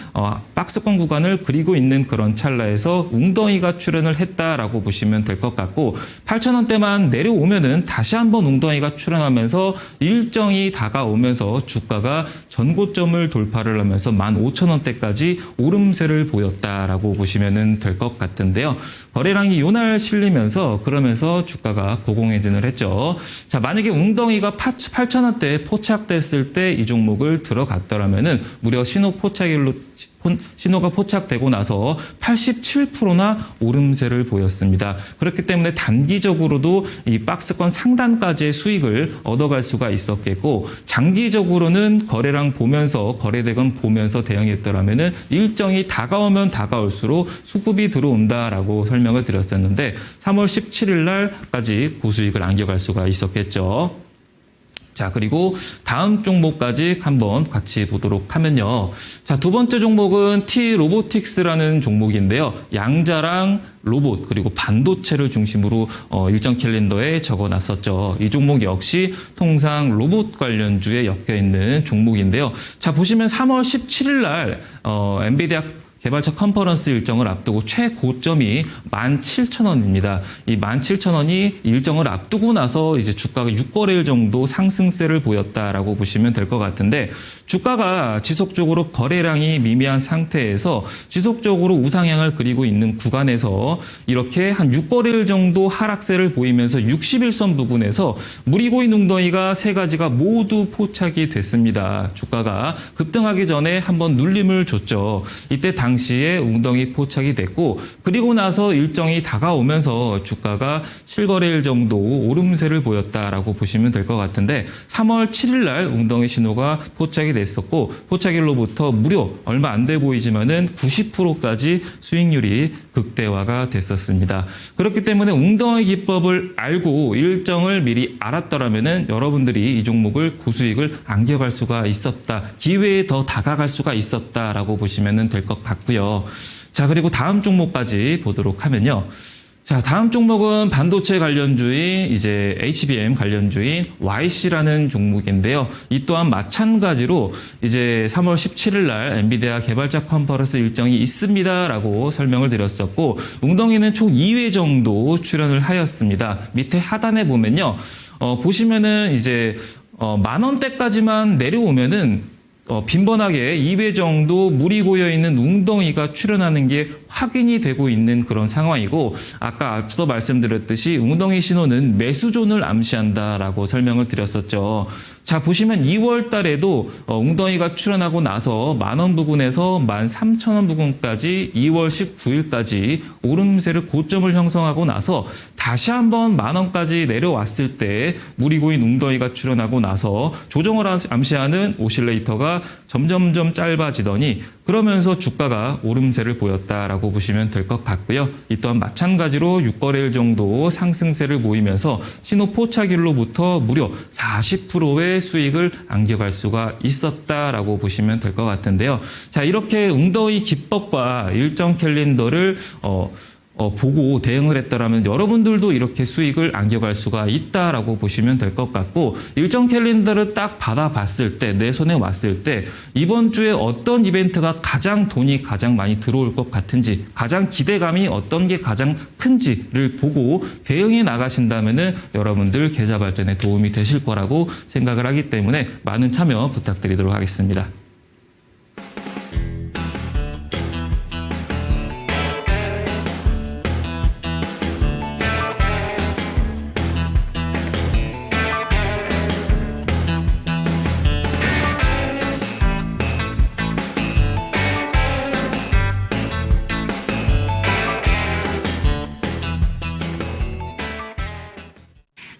박스권 구간을 그리고 있는 그런 찰나에서 웅덩이가 출현을 했다라고 보시면 될 것 같고 8,000원대만 내려오면은 다시 한번 웅덩이가 출현하면서 일정이 다가오면서 주가가 전고점을 돌파를 하면서 15,000원대까지 오름세를 보였다라고 보시면 될 것 같은데요. 거래량이 요날 실리면서 그러면서 주가가 고공행진을 했죠. 자, 만약에 웅덩이가 8,000원대에 포착됐을 때 이 종목을 들어갔더라면은 무려 신호가 포착되고 나서 87%나 오름세를 보였습니다. 그렇기 때문에 단기적으로도 이 박스권 상단까지의 수익을 얻어갈 수가 있었겠고 장기적으로는 거래량 보면서 거래대금 보면서 대응했더라면은 일정이 다가오면 다가올수록 수급이 들어온다라고 설명을 드렸었는데 3월 17일 날까지 고수익을 안겨갈 수가 있었겠죠. 자, 그리고 다음 종목까지 한번 같이 보도록 하면요. 자, 두 번째 종목은 T-로보틱스라는 종목인데요. 양자랑 로봇 그리고 반도체를 중심으로 일정 캘린더에 적어놨었죠. 이 종목 역시 통상 로봇 관련주에 엮여 있는 종목인데요. 자, 보시면 3월 17일 날 엔비디아 개발자 컨퍼런스 일정을 앞두고 최고점이 17,000원입니다. 이 17,000원이 일정을 앞두고 나서 이제 주가가 6거래일 정도 상승세를 보였다라고 보시면 될 것 같은데 주가가 지속적으로 거래량이 미미한 상태에서 지속적으로 우상향을 그리고 있는 구간에서 이렇게 한 6거래일 정도 하락세를 보이면서 61선 부근에서 무리고인 웅덩이가 세 가지가 모두 포착이 됐습니다. 주가가 급등하기 전에 한번 눌림을 줬죠. 이때 당시에 웅덩이 포착이 됐고 그리고 나서 일정이 다가오면서 주가가 7거래일 정도 오름세를 보였다라고 보시면 될 것 같은데 3월 7일 날 웅덩이 신호가 포착이 됐었고 포착일로부터 무려 얼마 안 돼 보이지만은 90%까지 수익률이 극대화가 됐었습니다. 그렇기 때문에 웅덩이 기법을 알고 일정을 미리 알았더라면은 여러분들이 이 종목을 고수익을 안겨갈 수가 있었다. 기회에 더 다가갈 수가 있었다라고 보시면 될 것 같고요. 자, 그리고 다음 종목까지 보도록 하면요. 자, 다음 종목은 반도체 관련주인 이제 HBM 관련주인 YC라는 종목인데요. 이 또한 마찬가지로 이제 3월 17일 날 엔비디아 개발자 컨퍼런스 일정이 있습니다라고 설명을 드렸었고 웅덩이는 총 2회 정도 출연을 하였습니다. 밑에 하단에 보면요. 보시면은 이제 10,000원대까지만 내려오면은 빈번하게 2배 정도 물이 고여 있는 웅덩이가 출현하는 게 확인이 되고 있는 그런 상황이고 아까 앞서 말씀드렸듯이 웅덩이 신호는 매수존을 암시한다라고 설명을 드렸었죠. 자, 보시면 2월 달에도 웅덩이가 출현하고 나서 10,000원 부근에서 13,000원 부근까지 2월 19일까지 오름세를 고점을 형성하고 나서 다시 한번 10,000원까지 내려왔을 때 물이 고인 웅덩이가 출현하고 나서 조정을 암시하는 오실레이터가 기회가 점점점 짧아지더니 그러면서 주가가 오름세를 보였다라고 보시면 될 것 같고요. 이 또한 마찬가지로 6거래일 정도 상승세를 보이면서 신호 포착일로부터 무려 40%의 수익을 안겨갈 수가 있었다라고 보시면 될 것 같은데요. 자, 이렇게 웅덩이 기법과 일정 캘린더를 보고 대응을 했더라면 여러분들도 이렇게 수익을 안겨갈 수가 있다라고 보시면 될 것 같고, 일정 캘린더를 딱 받아봤을 때, 내 손에 왔을 때 이번 주에 어떤 이벤트가 돈이 가장 많이 들어올 것 같은지, 가장 기대감이 어떤 게 가장 큰지를 보고 대응해 나가신다면은 여러분들 계좌 발전에 도움이 되실 거라고 생각을 하기 때문에 많은 참여 부탁드리도록 하겠습니다.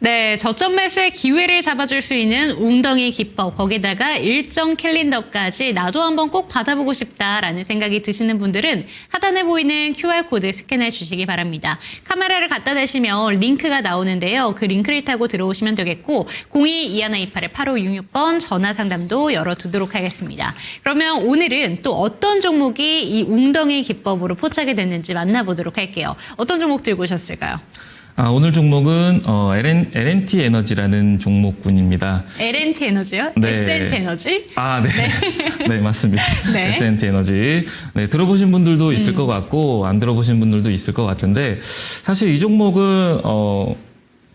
네, 저점 매수의 기회를 잡아줄 수 있는 웅덩이 기법, 거기다가 일정 캘린더까지 나도 한번 꼭 받아보고 싶다라는 생각이 드시는 분들은 하단에 보이는 QR코드 스캔해 주시기 바랍니다. 카메라를 갖다 대시면 링크가 나오는데요. 그 링크를 타고 들어오시면 되겠고 02-2128-8566번 전화 상담도 열어두도록 하겠습니다. 그러면 오늘은 또 어떤 종목이 이 웅덩이 기법으로 포착이 됐는지 만나보도록 할게요. 어떤 종목 들고 오셨을까요? 오늘 종목은 L&T 에너지라는 종목군입니다. L&T 에너지요? 네. S&T 에너지? 네. 네, 맞습니다. 네. S&T 에너지. 네, 들어보신 분들도 있을 것 같고 안 들어보신 분들도 있을 것 같은데, 사실 이 종목은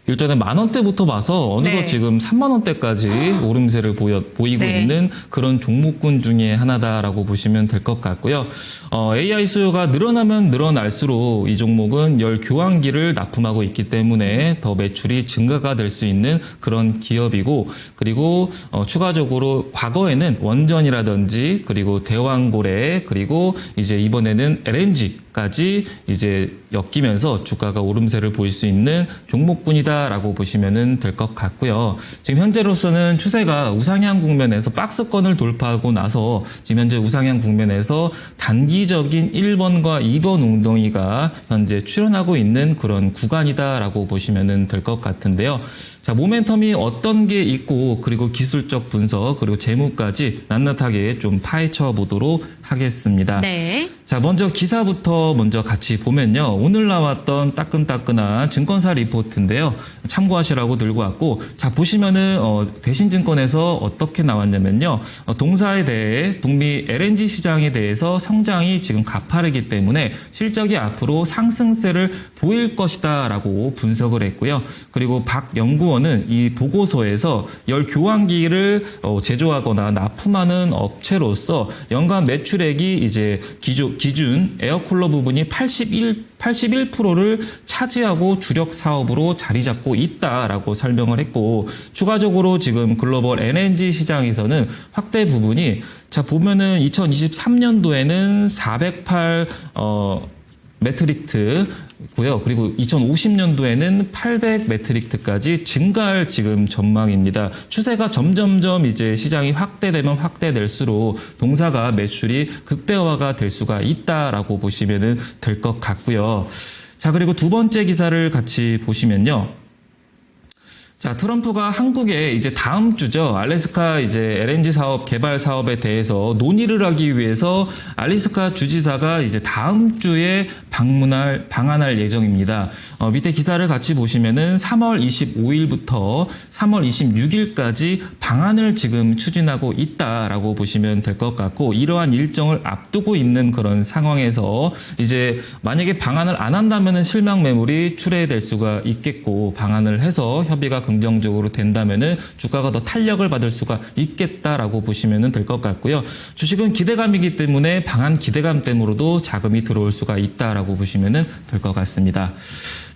일전에 10,000원대부터 봐서 어느덧 네. 지금 30,000원대까지 오름세를 보이고 네. 있는 그런 종목군 중에 하나다라고 보시면 될 것 같고요. AI 수요가 늘어나면 늘어날수록 이 종목은 열 교환기를 납품하고 있기 때문에 더 매출이 증가가 될 수 있는 그런 기업이고, 그리고 추가적으로 과거에는 원전이라든지 그리고 대왕고래, 그리고 이제 이번에는 LNG까지 이제 엮이면서 주가가 오름세를 보일 수 있는 종목군이다라고 보시면 될 것 같고요. 지금 현재로서는 추세가 우상향 국면에서 박스권을 돌파하고 나서 지금 현재 우상향 국면에서 단기적인 1번과 2번 웅덩이가 현재 출현하고 있는 그런 구간이다라고 보시면 될 것 같은데요. 자, 모멘텀이 어떤 게 있고, 그리고 기술적 분석, 그리고 재무까지 낱낱하게 좀 파헤쳐 보도록 하겠습니다. 네. 자, 먼저 기사부터 먼저 같이 보면요. 오늘 나왔던 따끈따끈한 증권사 리포트인데요. 참고하시라고 들고 왔고, 자, 보시면은, 대신증권에서 어떻게 나왔냐면요. 동사에 대해 북미 LNG 시장에 대해서 성장이 지금 가파르기 때문에 실적이 앞으로 상승세를 보일 것이다라고 분석을 했고요. 그리고 박 연구원은 이 보고서에서 열 교환기를 제조하거나 납품하는 업체로서 연간 매출액이 이제 기준 에어쿨러 부분이 81%를 차지하고 주력 사업으로 자리 잡고 있다라고 설명을 했고, 추가적으로 지금 글로벌 LNG 시장에서는 확대 부분이, 자, 보면은 2023년도에는 408 매트릭트고요. 그리고 2050년도에는 800 매트릭트까지 증가할 지금 전망입니다. 추세가 점점점 이제 시장이 확대되면 확대될수록 동사가 매출이 극대화가 될 수가 있다라고 보시면 될 것 같고요. 자, 그리고 두 번째 기사를 같이 보시면요. 자, 트럼프가 한국에 이제 다음 주죠. 알래스카 이제 LNG 사업 개발 사업에 대해서 논의를 하기 위해서 알래스카 주지사가 이제 다음 주에 방한할 예정입니다. 밑에 기사를 같이 보시면은 3월 25일부터 3월 26일까지 방한을 지금 추진하고 있다라고 보시면 될 것 같고, 이러한 일정을 앞두고 있는 그런 상황에서 이제 만약에 방한을 안 한다면은 실망 매물이 출회될 수가 있겠고, 방한을 해서 협의가 긍정적으로 된다면은 주가가 더 탄력을 받을 수가 있겠다라고 보시면 될 것 같고요. 주식은 기대감이기 때문에 방한 기대감 때문에도 자금이 들어올 수가 있다라고 보시면 될 것 같습니다.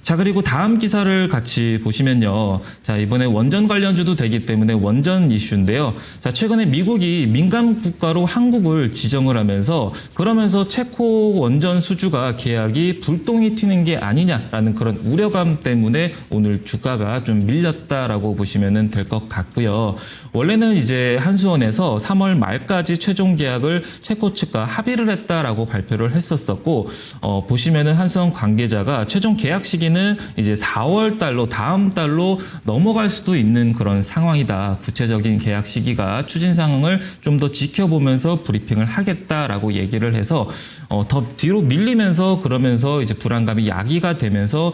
자, 그리고 다음 기사를 같이 보시면요. 자, 이번에 원전 관련주도 되기 때문에 원전 이슈인데요. 자, 최근에 미국이 민간 국가로 한국을 지정을 하면서 그러면서 체코 원전 수주가 계약이 불똥이 튀는 게 아니냐라는 그런 우려감 때문에 오늘 주가가 좀 밀렸다라고 보시면 될 것 같고요. 원래는 이제 한수원에서 3월 말까지 최종 계약을 체코 측과 합의를 했다라고 발표를 했었었고, 보시면은 한수원 관계자가 최종 계약 시기는 이제 4월 달로 다음 달로 넘어갈 수도 있는 그런 상황이다. 구체적인 계약 시기가 추진 상황을 좀 더 지켜보면서 브리핑을 하겠다라고 얘기를 해서 더 뒤로 밀리면서 그러면서 이제 불안감이 야기가 되면서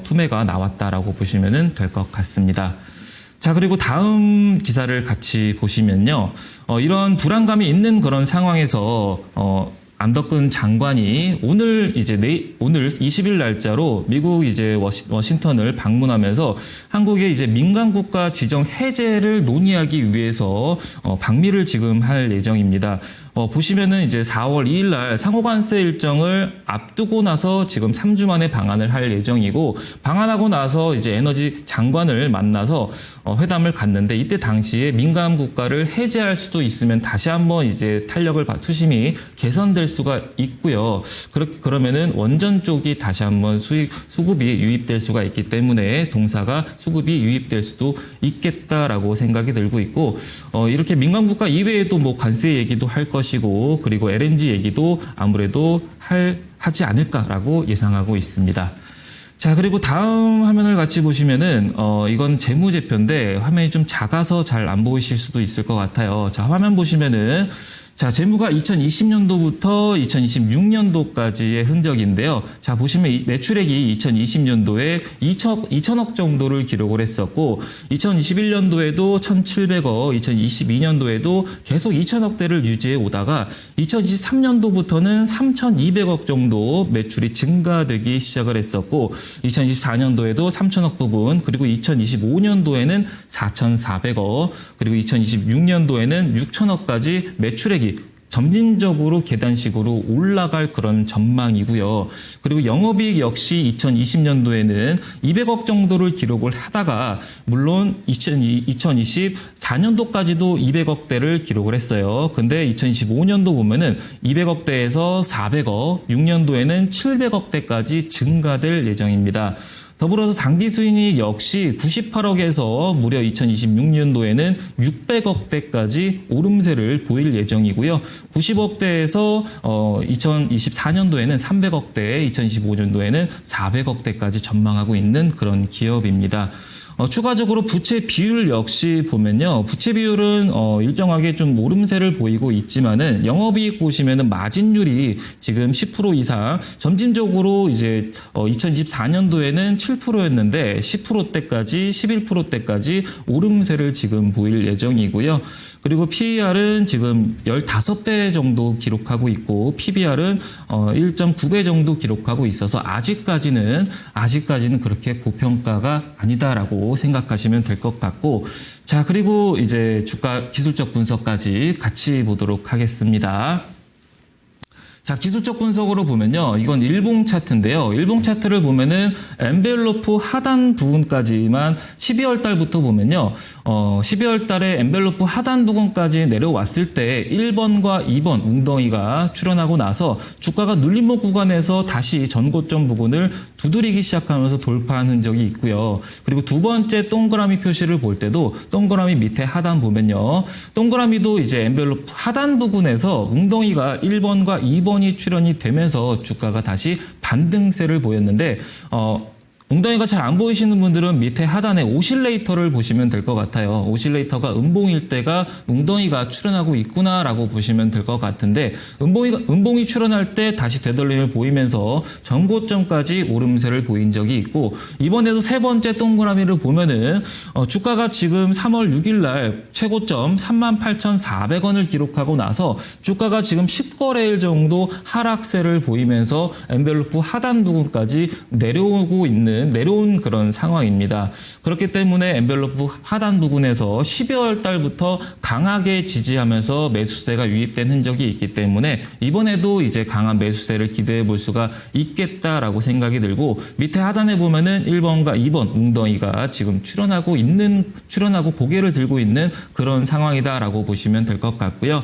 투매가 나왔다라고 보시면 될 것 같습니다. 자, 그리고 다음 기사를 같이 보시면요. 이런 불안감이 있는 그런 상황에서 안덕근 장관이 오늘 20일 날짜로 미국 이제 워싱턴을 방문하면서 한국의 이제 민간 국가 지정 해제를 논의하기 위해서 방미를 지금 할 예정입니다. 보시면은 이제 4월 2일 날 상호관세 일정을 앞두고 나서 지금 3주 만에 방한을 할 예정이고, 방한하고 나서 이제 에너지 장관을 만나서 회담을 갔는데, 이때 당시에 민간 국가를 해제할 수도 있으면 다시 한번 이제 탄력을 수심이 개선될 수가 있고요. 그러면은 원전 쪽이 다시 한번 수급이 유입될 수가 있기 때문에 동사가 수급이 유입될 수도 있겠다라고 생각이 들고 있고, 이렇게 민간 국가 이외에도 뭐 관세 얘기도 할 것이고, 그리고 LNG 얘기도 아무래도 하지 않을까라고 예상하고 있습니다. 자, 그리고 다음 화면을 같이 보시면은 이건 재무제표인데 화면이 좀 작아서 잘 안 보이실 수도 있을 것 같아요. 자, 화면 보시면은 자, 재무가 2020년도부터 2026년도까지의 흔적인데요. 자, 보시면 매출액이 2020년도에 2천억 정도를 기록을 했었고, 2021년도에도 1,700억, 2022년도에도 계속 2천억대를 유지해 오다가 2023년도부터는 3,200억 정도 매출이 증가되기 시작을 했었고, 2024년도에도 3천억 부근, 그리고 2025년도에는 4,400억, 그리고 2026년도에는 6천억까지 매출액이 점진적으로 계단식으로 올라갈 그런 전망이고요. 그리고 영업이익 역시 2020년도에는 200억 정도를 기록을 하다가, 물론 2024년도까지도 200억대를 기록을 했어요. 근데 2025년도 보면은 200억대에서 400억, 6년도에는 700억대까지 증가될 예정입니다. 더불어서 당기 수익이 역시 98억에서 무려 2026년도에는 600억대까지 오름세를 보일 예정이고요. 90억대에서 2024년도에는 300억대, 2025년도에는 400억대까지 전망하고 있는 그런 기업입니다. 추가적으로 부채 비율 역시 보면요. 부채 비율은 일정하게 좀 오름세를 보이고 있지만은 영업이익 보시면은 마진율이 지금 10% 이상, 점진적으로 이제 2024년도에는 7%였는데 10%대까지 11%대까지 오름세를 지금 보일 예정이고요. 그리고 PER은 지금 15배 정도 기록하고 있고, PBR은 1.9배 정도 기록하고 있어서 아직까지는 그렇게 고평가가 아니다라고 생각하시면 될 것 같고, 자, 그리고 이제 주가 기술적 분석까지 같이 보도록 하겠습니다. 자, 기술적 분석으로 보면요. 이건 일봉 차트인데요. 일봉 차트를 보면은 엔벨로프 하단 부분까지만 12월 달부터 보면요. 12월 달에 엔벨로프 하단 부분까지 내려왔을 때 1번과 2번 웅덩이가 출현하고 나서 주가가 눌림목 구간에서 다시 전고점 부근을 두드리기 시작하면서 돌파한 흔적이 있고요. 그리고 두 번째 동그라미 표시를 볼 때도 동그라미 밑에 하단 보면요. 동그라미도 이제 엔벨로프 하단 부분에서 웅덩이가 1번과 2번이 출현이 되면서 주가가 다시 반등세를 보였는데, 웅덩이가 잘 안 보이시는 분들은 밑에 하단에 오실레이터를 보시면 될 것 같아요. 오실레이터가 음봉일 때가 웅덩이가 출현하고 있구나라고 보시면 될 것 같은데, 음봉이 출현할 때 다시 되돌림을 보이면서 전고점까지 오름세를 보인 적이 있고, 이번에도 세 번째 동그라미를 보면은 주가가 지금 3월 6일 날 최고점 38,400원을 기록하고 나서 주가가 지금 10거래일 정도 하락세를 보이면서 엔벨로프 하단 부분까지 내려오고 있는 보면은 내려온 그런 상황입니다. 그렇기 때문에 엔벨로프 하단 부근에서 12월 달부터 강하게 지지하면서 매수세가 유입된 흔적이 있기 때문에 이번에도 이제 강한 매수세를 기대해 볼 수가 있겠다라고 생각이 들고, 밑에 하단에 보면은 1번과 2번 웅덩이가 지금 출현하고 고개를 들고 있는 그런 상황이다라고 보시면 될 것 같고요.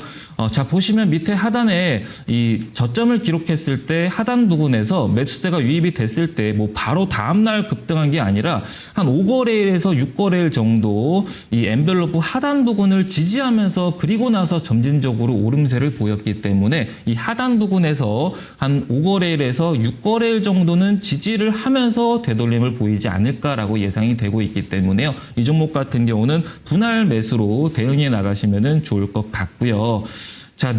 자, 보시면 밑에 하단에 이 저점을 기록했을 때 하단 부근에서 매수세가 유입이 됐을 때 뭐 바로 다음날 급등한 게 아니라 한 5거래일에서 6거래일 정도 이 엔벨로프 하단 부근을 지지하면서 그리고 나서 점진적으로 오름세를 보였기 때문에 이 하단 부근에서 한 5거래일에서 6거래일 정도는 지지를 하면서 되돌림을 보이지 않을까라고 예상이 되고 있기 때문에요. 이 종목 같은 경우는 분할 매수로 대응해 나가시면 좋을 것 같고요. 자,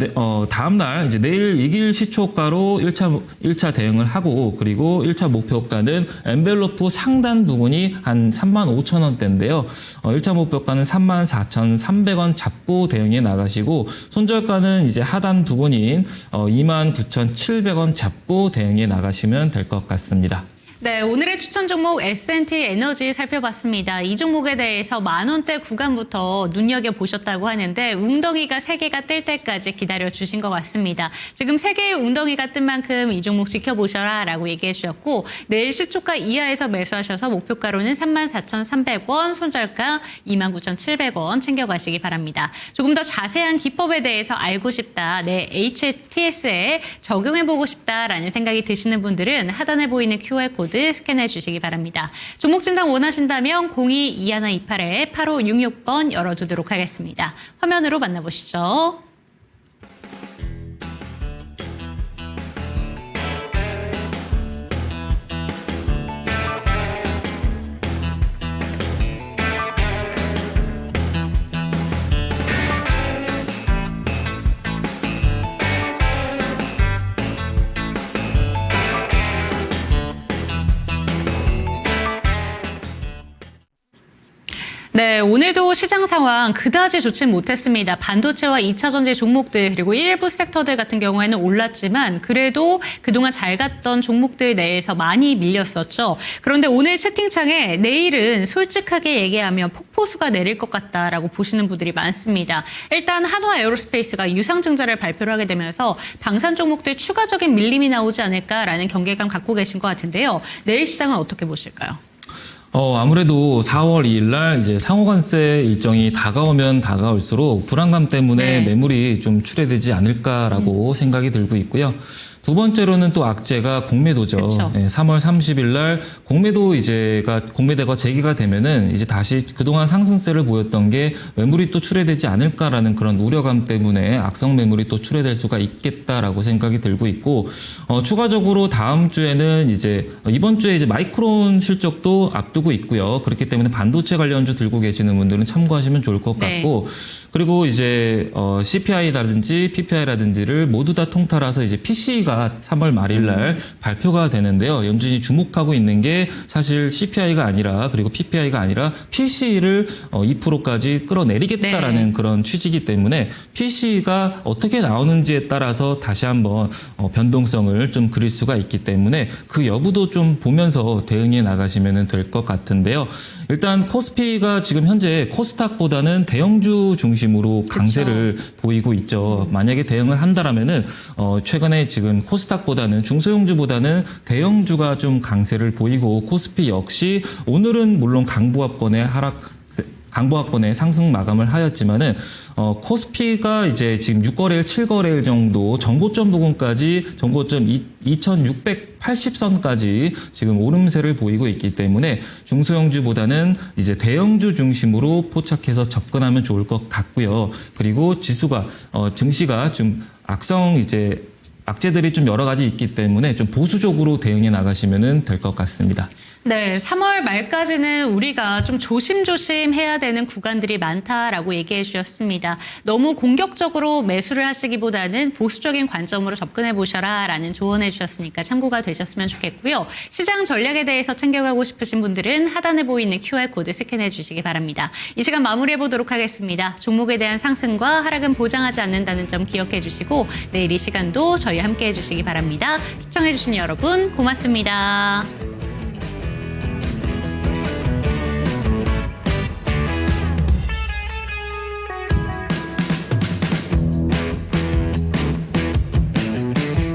다음날 이제 내일 이길 시초가로 1차 대응을 하고, 그리고 1차 목표가는 엔벨로프 상단 부근이 한 35,000원대인데요. 1차 목표가는 34,300원 잡고 대응해 나가시고, 손절가는 이제 하단 부근인 29,700원 잡고 대응해 나가시면 될 것 같습니다. 네, 오늘의 추천 종목 S&T 에너지 살펴봤습니다. 이 종목에 대해서 10,000원대 구간부터 눈여겨보셨다고 하는데 웅덩이가 3개가 뜰 때까지 기다려주신 것 같습니다. 지금 3개의 웅덩이가 뜬 만큼 이 종목 지켜보셔라 라고 얘기해 주셨고, 내일 시초가 이하에서 매수하셔서 목표가로는 34,300원, 손절가 29,700원 챙겨가시기 바랍니다. 조금 더 자세한 기법에 대해서 알고 싶다, 내 HTS에 적용해보고 싶다라는 생각이 드시는 분들은 하단에 보이는 QR코드 스캔해 주시기 바랍니다. 종목 진단 원하신다면 02-2128-8566번 열어두도록 하겠습니다. 화면으로 만나보시죠. 네, 오늘도 시장 상황 그다지 좋진 못했습니다. 반도체와 2차 전지 종목들 그리고 일부 섹터들 같은 경우에는 올랐지만 그래도 그동안 잘 갔던 종목들 내에서 많이 밀렸었죠. 그런데 오늘 채팅창에 내일은 솔직하게 얘기하면 폭포수가 내릴 것 같다라고 보시는 분들이 많습니다. 일단 한화 에어로스페이스가 유상증자를 발표를 하게 되면서 방산 종목들 추가적인 밀림이 나오지 않을까라는 경계감 갖고 계신 것 같은데요. 내일 시장은 어떻게 보실까요? 아무래도 4월 2일 날 이제 상호관세 일정이 다가오면 다가올수록 불안감 때문에 매물이 좀 출회되지 않을까라고 생각이 들고 있고요. 두 번째로는 또 악재가 공매도죠. 그렇죠. 네, 3월 30일 날 공매도가 재개가 되면은 이제 다시 그동안 상승세를 보였던 게 매물이 또 출회되지 않을까라는 그런 우려감 때문에 악성 매물이 또 출회될 수가 있겠다라고 생각이 들고 있고, 추가적으로 다음 주에는 이번 주에 이제 마이크론 실적도 앞두고 있고요. 그렇기 때문에 반도체 관련주 들고 계시는 분들은 참고하시면 좋을 것 같고, 그리고 이제 CPI라든지 PPI라든지를 모두 다 통틀어서 이제 PC가 3월 말일 날 발표가 되는데요. 연준이 주목하고 있는 게 사실 CPI가 아니라, 그리고 PPI가 아니라 PC를 2%까지 끌어내리겠다라는 그런 취지이기 때문에 PC가 어떻게 나오는지에 따라서 다시 한번 변동성을 좀 그릴 수가 있기 때문에 그 여부도 좀 보면서 대응해 나가시면 될 것 같은데요. 일단 코스피가 지금 현재 코스닥보다는 대형주 중심으로 강세를 보이고 있죠. 만약에 대응을 한다라면은 최근에 지금 코스닥보다는 중소형주보다는 대형주가 좀 강세를 보이고, 코스피 역시 오늘은 물론 강보합권의 상승 마감을 하였지만은 코스피가 이제 지금 6거래일, 7거래일 정도 전고점 부근까지 전고점 2680선까지 지금 오름세를 보이고 있기 때문에 중소형주보다는 이제 대형주 중심으로 포착해서 접근하면 좋을 것 같고요. 그리고 지수가 증시가 좀 악재들이 좀 여러 가지 있기 때문에 좀 보수적으로 대응해 나가시면 될 것 같습니다. 네, 3월 말까지는 우리가 좀 조심조심 해야 되는 구간들이 많다라고 얘기해 주셨습니다. 너무 공격적으로 매수를 하시기보다는 보수적인 관점으로 접근해 보셔라 라는 조언해 주셨으니까 참고가 되셨으면 좋겠고요. 시장 전략에 대해서 챙겨가고 싶으신 분들은 하단에 보이는 QR코드 스캔해 주시기 바랍니다. 이 시간 마무리해 보도록 하겠습니다. 종목에 대한 상승과 하락은 보장하지 않는다는 점 기억해 주시고 내일 이 시간도 저희와 함께 해주시기 바랍니다. 시청해 주신 여러분 고맙습니다.